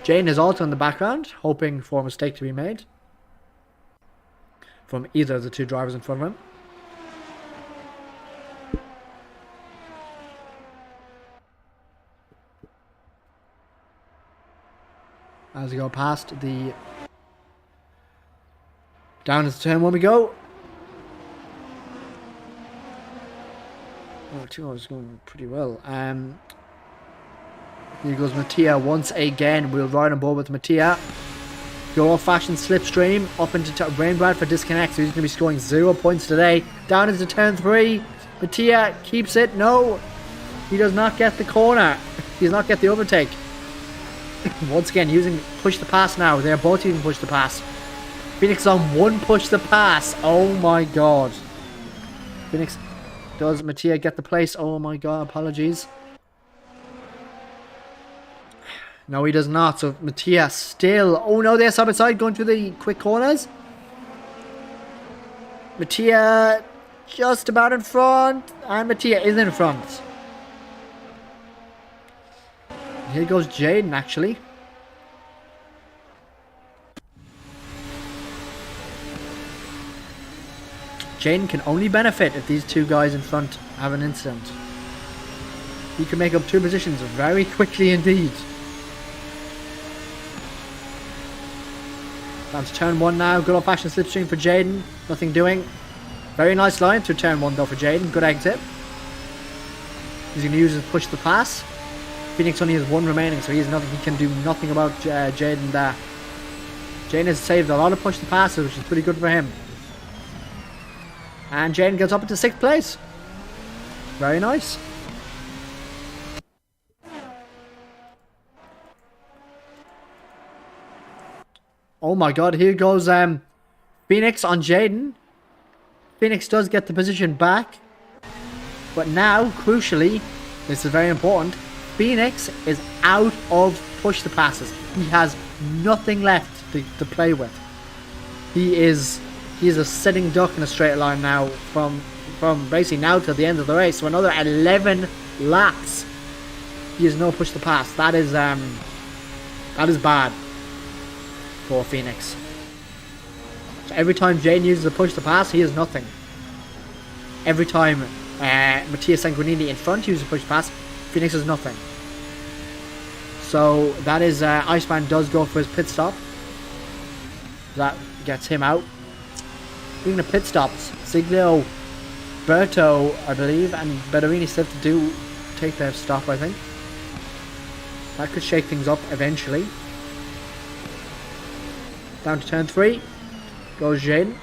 Jane is also in the background, hoping for a mistake to be made from either of the two drivers in front of him. As we go past the... Down into turn 1 we go. Oh, 2 hours going pretty well. Here goes Mattia once again. We'll ride on board with Mattia. The old-fashioned slipstream up into Rainbrad for disconnect. So he's going to be scoring 0 points today. Down into turn 3. Mattia keeps it. No, he does not get the corner. He does not get the overtake. Once again, using push the pass now. They're both using push the pass. Phoenix on 1 push the pass. Oh my god. Phoenix, does Mattia get the place? Oh my god, apologies. No, he does not. So Mattia still... Oh no, they're side by side going through the quick corners. Mattia just about in front. And Mattia is in front. Here goes Jaden, actually. Jaden can only benefit if these two guys in front have an incident. He can make up 2 positions very quickly indeed. Down to turn 1 now. Good old-fashioned slipstream for Jaden. Nothing doing. Very nice line through turn 1 though for Jaden. Good exit. He's going to use his push the pass. Phoenix only has 1 remaining, so he can do nothing about Jaden there. Jaden has saved a lot of push the passes, which is pretty good for him. And Jaden gets up into 6th place. Very nice. Oh my god, here goes Phoenix on Jaden. Phoenix does get the position back. But now, crucially, this is very important, Phoenix is out of push the passes. He has nothing left to play with. He is a sitting duck in a straight line now from basically now to the end of the race. So another 11 laps. He has no push to pass. That is bad for Phoenix. So every time Jane uses a push to pass, he has nothing. Every time Mattia Sanguinini in front uses a push to pass, Phoenix has nothing. So that is Iceman does go for his pit stop. That gets him out. Speaking of pit stops, Siglio, Berto, I believe, and Bertolini still have to take their stop, I think. That could shake things up eventually. Down to turn 3. Goes Jaden.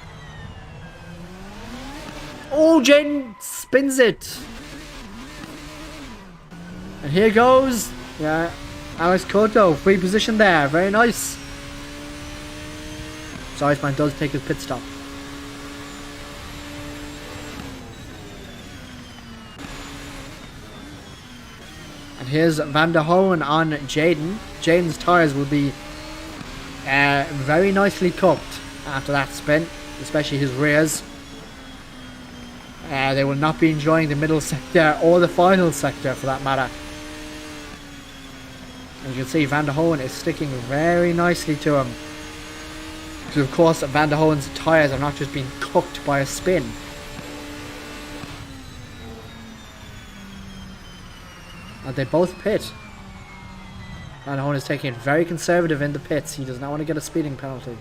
Oh, Jaden spins it. And here goes Alex Cotto. Free position there. Very nice. So Iceman does take his pit stop. And here's Van der Hoen on Jaden. Jaden's tyres will be very nicely cooked after that spin, especially his rears. They will not be enjoying the middle sector or the final sector for that matter. And you can see Van der Hoen is sticking very nicely to him. Because of course Van der Hoen's tyres are not just being cooked by a spin. And they both pit. Van der Hoen is taking it very conservative in the pits. He does not want to get a speeding penalty.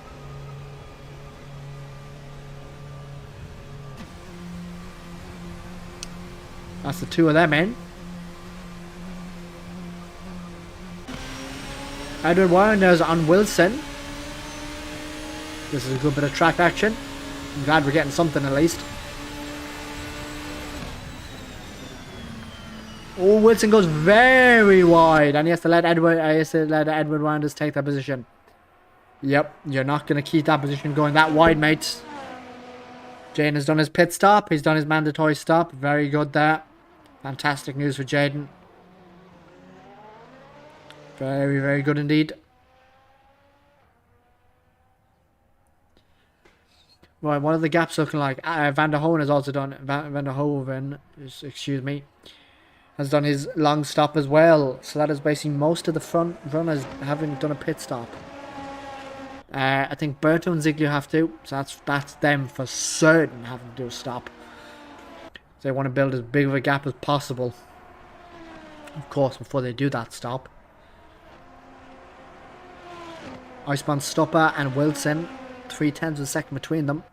That's the two of them in. Edward Warner's on Wilson. This is a good bit of track action. I'm glad we're getting something at least. Oh, Wilson goes very wide, and he has to let Edward Wanders take that position. Yep, you're not going to keep that position going that wide, mate. Jaden has done his pit stop. He's done his mandatory stop. Very good there. Fantastic news for Jaden. Very, very good indeed. Right, what are the gaps looking like? Van der Hoen has also done... Van der Hoven, excuse me, has done his long stop as well. So that is basically most of the front runners having done a pit stop. I think Berto and Ziegler have to. So that's them for certain having to do a stop. They want to build as big of a gap as possible. Of course, before they do that stop. Iceman, Stopper and Wilson. 0.3 of a second between them.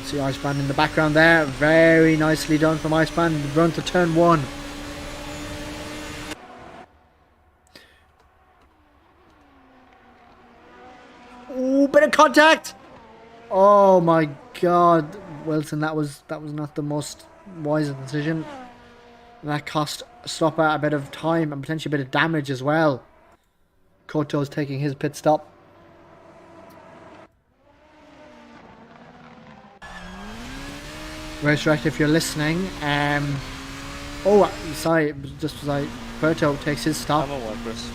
See Iceman in the background there. Very nicely done from Iceman. Run to turn 1. Ooh, bit of contact. Oh my god, Wilson, that was not the most wise decision. And that cost Stopper a bit of time and potentially a bit of damage as well. Koto's taking his pit stop. Race Director, if you're listening, oh, sorry, just as Berto takes his stop. I'm aware, Chris.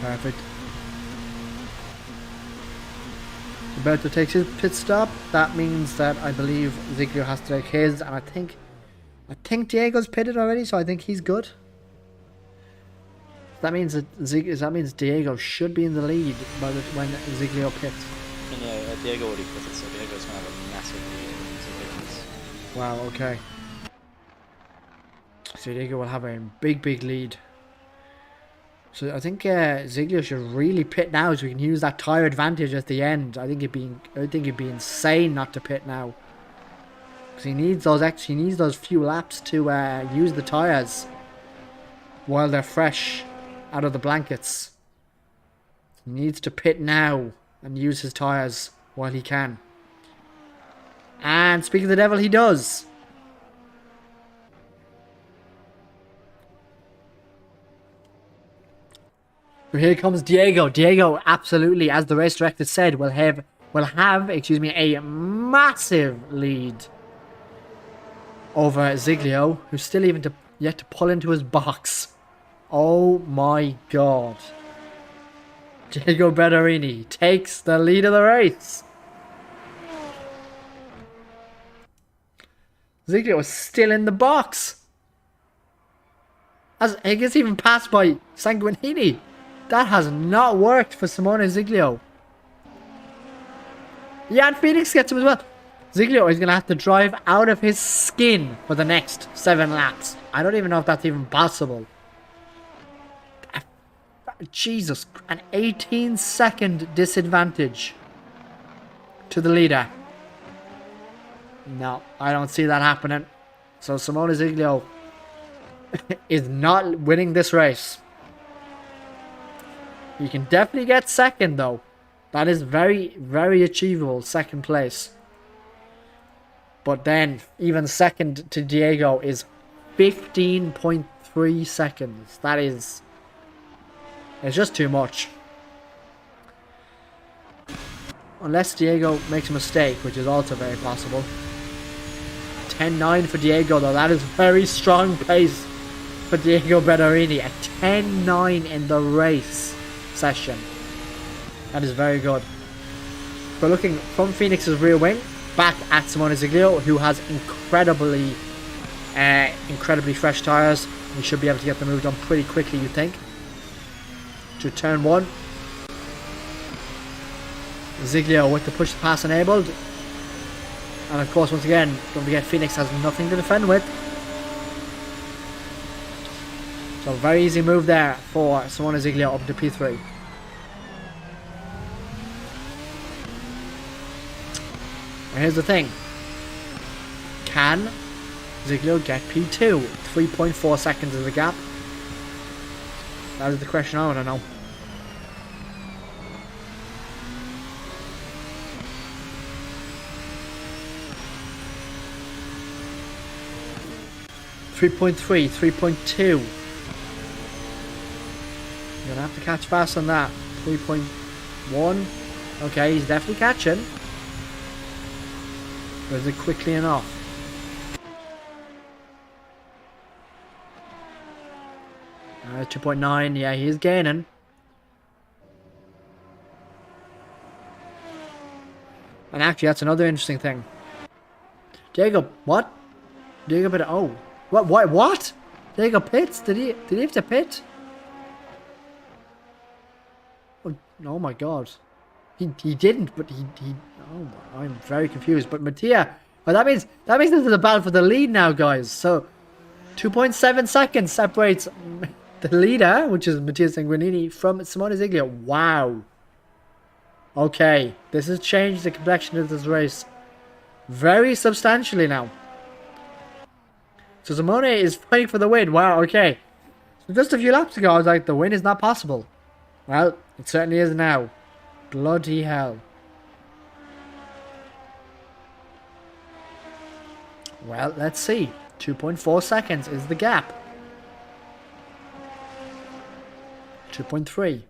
Perfect. Berto takes his pit stop. That means that I believe Ziegler has to take his, and I think Diego's pitted already, so I think he's good. That means that Diego should be in the lead by when Ziegler pits. And yeah, Diego already pitted, so Diego's gonna have a massive lead into this. Wow. Okay. So Diego will have a big lead. So I think Ziegler should really pit now, so we can use that tire advantage at the end. I think it'd be insane not to pit now, because he needs those few laps to use the tires while they're fresh out of the blankets. He needs to pit now and use his tires while he can. And speak of the devil, he does. So here comes Diego. Diego, absolutely, as the race director said, will have a massive lead over Ziglio, who's still yet to pull into his box. Oh my god. Diego Bertarini takes the lead of the race. Ziglio is still in the box. As he gets even passed by Sanguinini. That has not worked for Simone Ziglio. Yeah, and Phoenix gets him as well. Ziglio is going to have to drive out of his skin for the next 7 laps. I don't even know if that's even possible. Jesus, an 18-second disadvantage to the leader. No, I don't see that happening. So Simone Ziglio is not winning this race. You can definitely get second though. That is very, very achievable, second place. But then, even second to Diego is 15.3 seconds. That is... it's just too much. Unless Diego makes a mistake, which is also very possible. 10.9 for Diego though. That is very strong pace for Diego Bertarini. A 10.9 in the race session. That is very good. But looking from Phoenix's rear wing, back at Simone Ziglio, who has incredibly fresh tyres. We should be able to get the move done pretty quickly, you think. To turn 1. Ziglio with the push to pass enabled. And of course, once again, don't forget Phoenix has nothing to defend with. So very easy move there for Simone Ziglio up to P3. And here's the thing. Can Ziglio get P2? 3.4 seconds is the gap. That is the question I want to know. .3, 3.2. You're gonna have to catch fast on that. 3.1. Okay, he's definitely catching. But is it quickly enough? Uh, 2.9. Yeah, he is gaining. And actually, that's another interesting thing. Diego, what? Diego, but oh. What? Why? What? Diego pits? Did he have to pit? Oh my god. He didn't, but he oh, I'm very confused. But Mattia, well, that means this is a battle for the lead now, guys. So 2.7 seconds separates the leader, which is Mattia Sanguinini, from Simone Ziglio. Wow. Okay, this has changed the complexion of this race very substantially now. So Simone is fighting for the win. Wow, okay. So just a few laps ago, I was like, the win is not possible. Well, it certainly is now. Bloody hell. Well, let's see. 2.4 seconds is the gap. 2.3.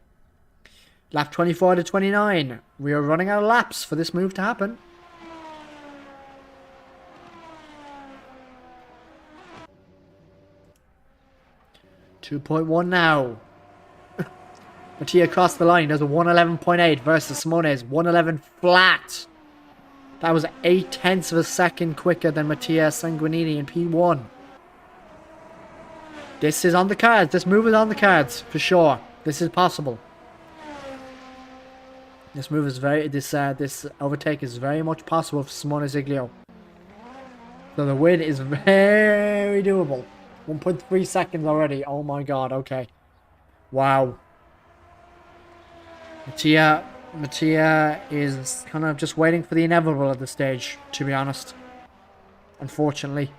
Lap 24 to 29. We are running out of laps for this move to happen. .1 now. Mattia crossed the line. There's a 111.8 versus Simone's 111 flat. That was 0.8 of a second quicker than Mattia Sanguinini in P1. This is on the cards. This move is on the cards for sure. This is possible. This move is this overtake is very much possible for Simone Ziglio. So the win is very doable. 1.3 seconds already. Oh my god, okay. Wow. Mattia is kind of just waiting for the inevitable at this stage, to be honest. Unfortunately.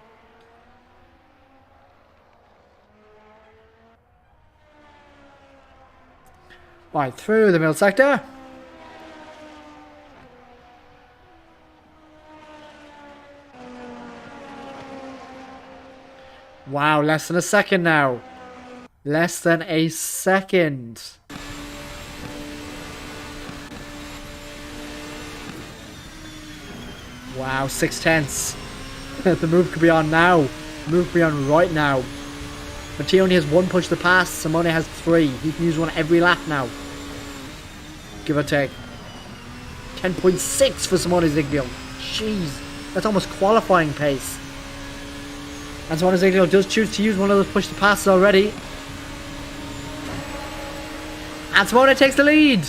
Right, through the middle sector. Wow, less than a second now. Less than a second. Wow, 6/10. The move could be on now. The move could be on right now. Mattia only has one push to pass. Simone has 3. He can use one every lap now. Give or take. 10.6 for Simone Ziglio. Jeez. That's almost qualifying pace. And Simone Ziglio does choose to use one of those push to passes already. And Simone takes the lead.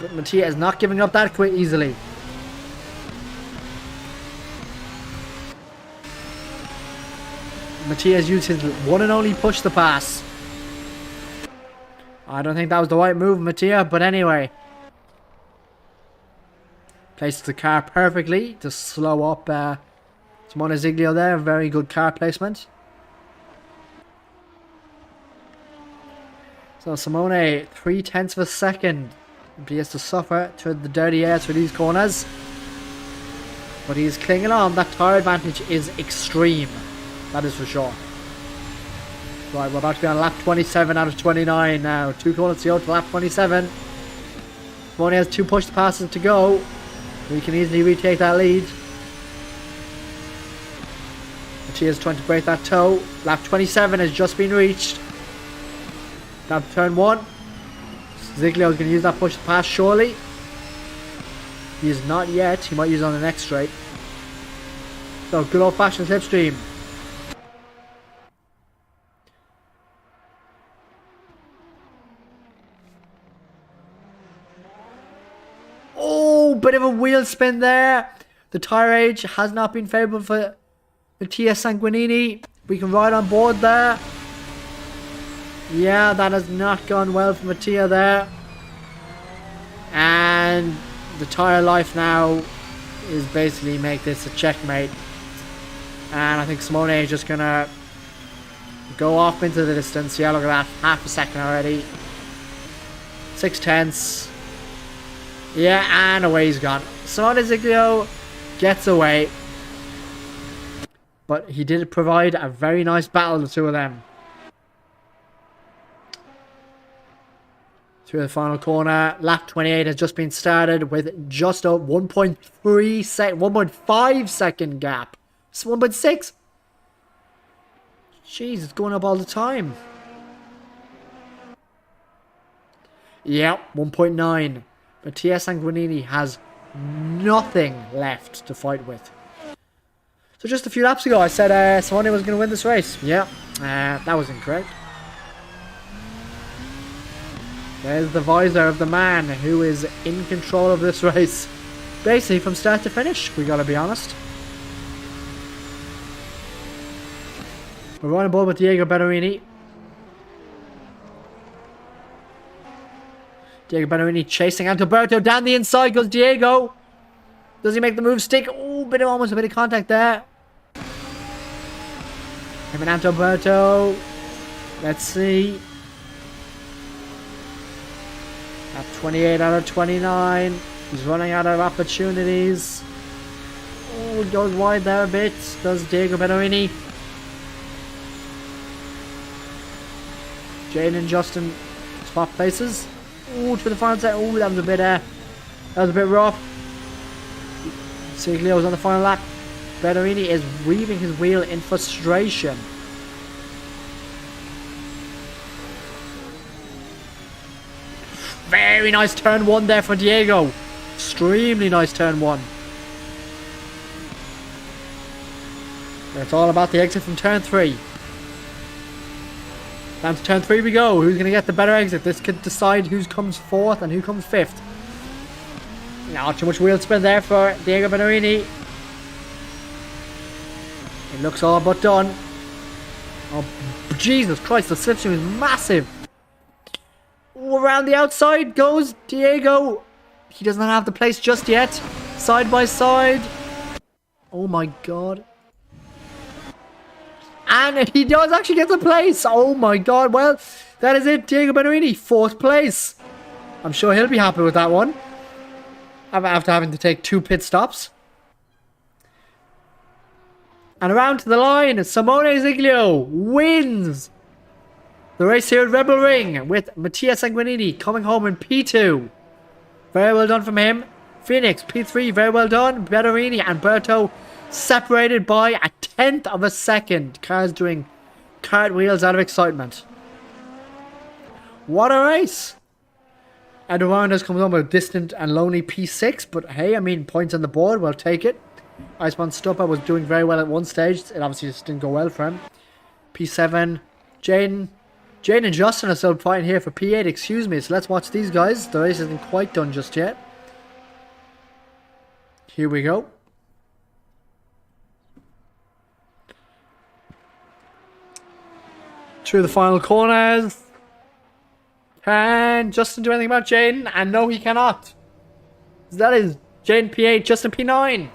But Mattia is not giving up that quick easily. Mattia has used his one and only push to pass. I don't think that was the right move, Mattia, but anyway. Placed the car perfectly to slow up Simone Ziglio there. Very good car placement. So Simone, 0.3 of a second. He has to suffer to the dirty air through these corners. But he's clinging on. That tyre advantage is extreme. That is for sure. Right, we're about to be on lap 27 out of 29 now. 2 corners to go to lap 27. Simone has 2 push passes to go. We can easily retake that lead. Mattia's trying to break that toe. Lap 27 has just been reached. Down to turn 1. Ziglio's going to use that push to pass, surely. He is not yet. He might use it on the next straight. So, good old-fashioned slipstream. Oh, bit of a wheel spin there. The tire age has not been favourable for Mattia Sanguinini. We can ride on board there. Yeah, that has not gone well for Mattia there. And the tyre life now is basically make this a checkmate. And I think Simone is just going to go off into the distance. Yeah, look at that. Half a second already. 6/10. Yeah, and away he's gone. Simone Ziglio gets away. But he did provide a very nice battle, the two of them. Through the final corner. Lap 28 has just been started with just a 1.5 second gap. It's 1.6. Jeez, it's going up all the time. Yep, 1.9. Mattia Sanguinini has nothing left to fight with. So just a few laps ago I said Simone was going to win this race. Yeah, that was incorrect. There's the visor of the man who is in control of this race. Basically from start to finish, we gotta be honest. We're running board with Diego Bernoini. Diego Bernoini chasing Antoberto. Down the inside goes Diego. Does he make the move stick? Oh, almost a bit of contact there. Him and Antoberto. Let's see. At 28 out of 29. He's running out of opportunities. Oh, he goes wide there a bit. Does Diego Bernoini. Jane and Justin swap places. Oh, to the final set. Oh, that was a bit rough. Ziglio's on the final lap. Bernoini is weaving his wheel in frustration. Very nice turn one there for Diego. Extremely nice turn one. It's all about the exit from turn 3. Down to turn 3 we go. Who's going to get the better exit? This could decide who comes 4th and who comes 5th. Not too much wheel spin there for Diego Bernoini. It looks all but done. Oh, Jesus Christ, the slipstream is massive. Oh, around the outside goes Diego. He does not have the place just yet. Side by side. Oh my God. And he does actually get the place. Oh my God. Well, that is it. Diego Bernoini, 4th place. I'm sure he'll be happy with that one. After having to take 2 pit stops. And around to the line, Simone Ziglio wins the race here at Rebel Ring with Mattia Sanguinini coming home in P2. Very well done from him. Phoenix, P3, very well done. Bernoini and Berto separated by a 1/10 of a second. Cars doing cartwheels out of excitement. What a race! And Rounders comes on with a distant and lonely P6, but hey, I mean, points on the board, we'll take it. Iceman Stuppa was doing very well at one stage. It obviously just didn't go well for him. P7, Jane and Justin are still fighting here for P8, excuse me. So let's watch these guys. The race isn't quite done just yet. Here we go. Through the final corners. Can Justin do anything about Jaden? And no, he cannot. That is Jaden P8, Justin P9.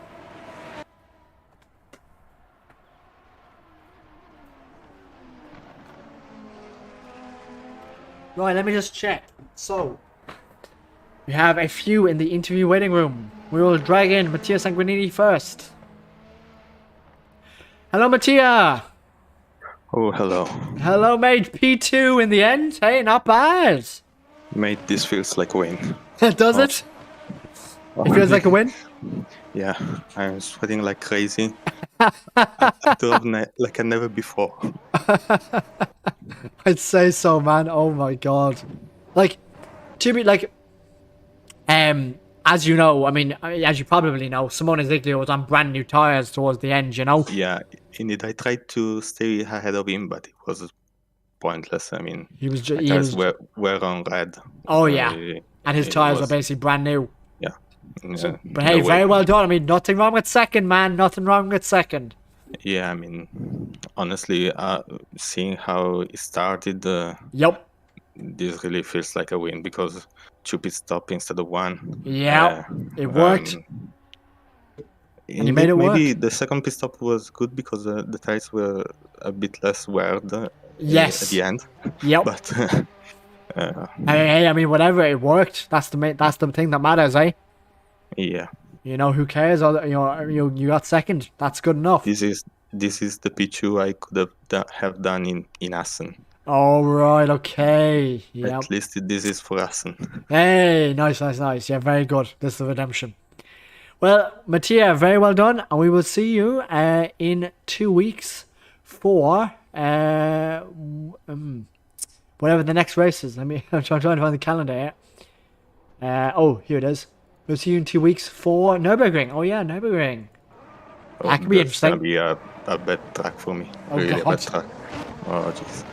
Right, let me just check. So, we have a few in the interview waiting room. We will drag in Mattia Sanguinini first. Hello, Mattia. Oh, hello. Hello, mate. P2 in the end. Hey, not bad. Mate, this feels like a win. Does it? It feels like a win? Yeah, I'm sweating like crazy. I drove like I never before. I'd say so, man. Oh my God. Like, to be like, as you know, I mean, as you probably know, Simone Ziglio was on brand new tires towards the end. You know. Yeah, indeed. I tried to stay ahead of him, but it was pointless. I mean, He was. my tires were on red. Oh yeah, and his it tires were was- basically brand new. Yeah. But hey, no way. very well done. I mean, nothing wrong with second, man. Nothing wrong with second. Yeah, I mean, honestly, seeing how it started, Yep. this really feels like a win because 2 pit stop instead of 1. Yeah, it worked. And you made it maybe work. the second pit stop was good because the tires were a bit less weird at Yes. the end. Yep. But Hey, I mean, whatever, it worked. That's the thing that matters, eh? yeah, You know, who cares? Or, you got second. That's good enough. this is the P2 I could have done in Assen. All right, okay. Yep. At least this is for Assen. Hey, nice. Yeah, very good. This is the redemption. Well, Mattia, very well done, and we will see you in 2 weeks for whatever the next race is. I'm trying to find the calendar here. Oh, here it is. We'll see you in 2 weeks for Nürburgring. Oh yeah, Nürburgring. That could be That's gonna interesting. be a bad track for me. Oh, really a God. bad track. Oh jeez.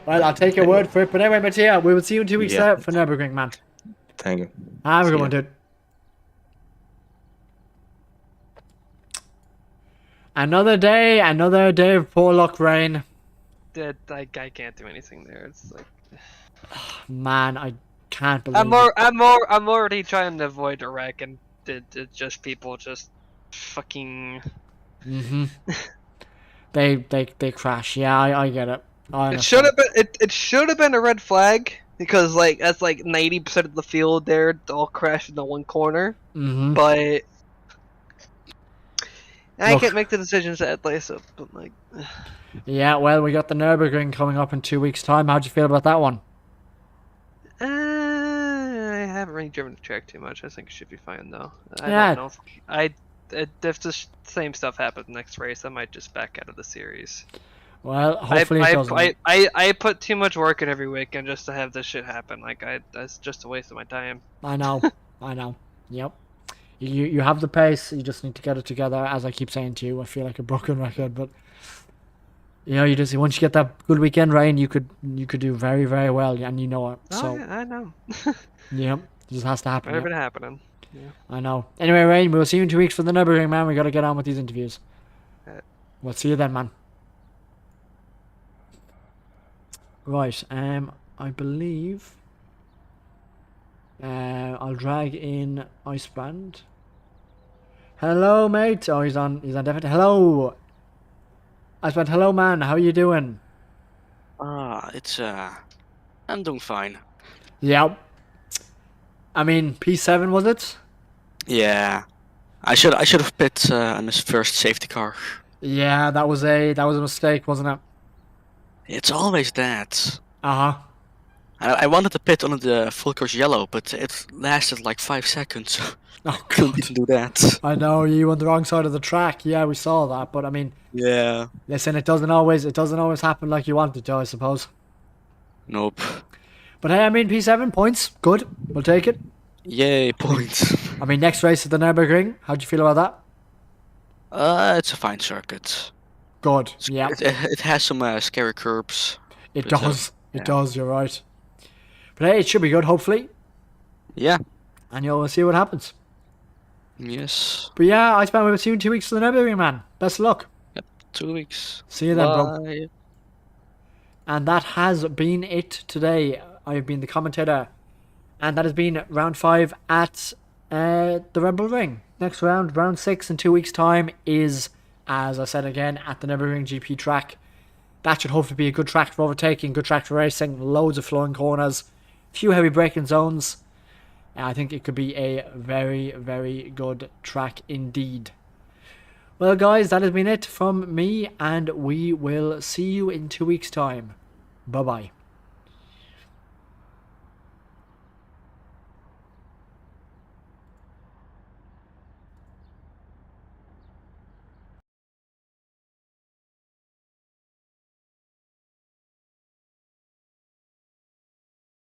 Well, I'll take your word for it. But anyway, Mattia, we will see you in 2 weeks Yeah. there for Nürburgring, man. Thank you. Have a See good ya. one, dude. Another day of poor luck, Rain. That I can't do anything there. It's like Man, I can't believe I'm already trying to avoid a wreck, and it just people just fucking. Mm-hmm. They crash. Yeah, I get it. It should have been it should have been a red flag because like that's like 90% of the field there all crashed into one corner, Mm-hmm. but. I Look. can't make the decisions that place up, but like. Yeah, well, we got the Nürburgring coming up in 2 weeks' time. How'd you feel about that one? I haven't really driven the track too much. I think it should be fine though. I Yeah. don't know. If the same stuff happens next race, I might just back out of the series. Well, hopefully it doesn't. I put too much work in every weekend just to have this shit happen. Like that's just a waste of my time. I know. I know. Yep. You have the pace. You just need to get it together. As I keep saying to you, I feel like a broken record, but you know, once you get that good weekend, Ryan, you could do very, very well, and you know it. So Oh, yeah, I know. yep, it just has to happen. Whatever Yep. happening. I know. Anyway, Ryan, we'll see you in 2 weeks for the Nürburgring, man. We got to get on with these interviews. Alright. We'll see you then, man. Right. I believe. I'll drag in Icebrand. Hello, mate. Oh, he's on definitely. Hello. Icebrand, hello, man. How you doing? It's I'm doing fine. Yep. I mean, P7 was it? Yeah, I should have pit on this first safety car. Yeah, that was a mistake, wasn't it? It's always that. Uh huh. I wanted to pit on the full course yellow, but it lasted like 5 seconds. Oh Couldn't god. even do that. I know you on the wrong side of the track. Yeah, we saw that, but I mean, Yeah. listen, it doesn't always happen like you want it to, I suppose. Nope. But hey, I mean, P7 points, good. We'll take it. Yay, points. I mean, next race at the Nürburgring. How'd you feel about that? It's a fine circuit. Good. Yeah, It has some scary curbs. it but, does. It yeah. does. You're right. But hey, it should be good, hopefully, Yeah. and you'll see what happens. Yes. But yeah, I spent with you in 2 weeks for the Nürburgring, man. Best of luck. 2 weeks. See you then, bro. Bye. And that has been it today. I have been the commentator. And that has been round 5 at the Red Bull Ring. Next round, round 6 in 2 weeks' time, is, as I said again, at the Nürburgring GP track. That should hopefully be a good track for overtaking, good track for racing, loads of flowing corners, few heavy braking zones. I think it could be a very, very good track indeed. Well, guys, that has been it from me, and we will see you in 2 weeks' time. Bye-bye.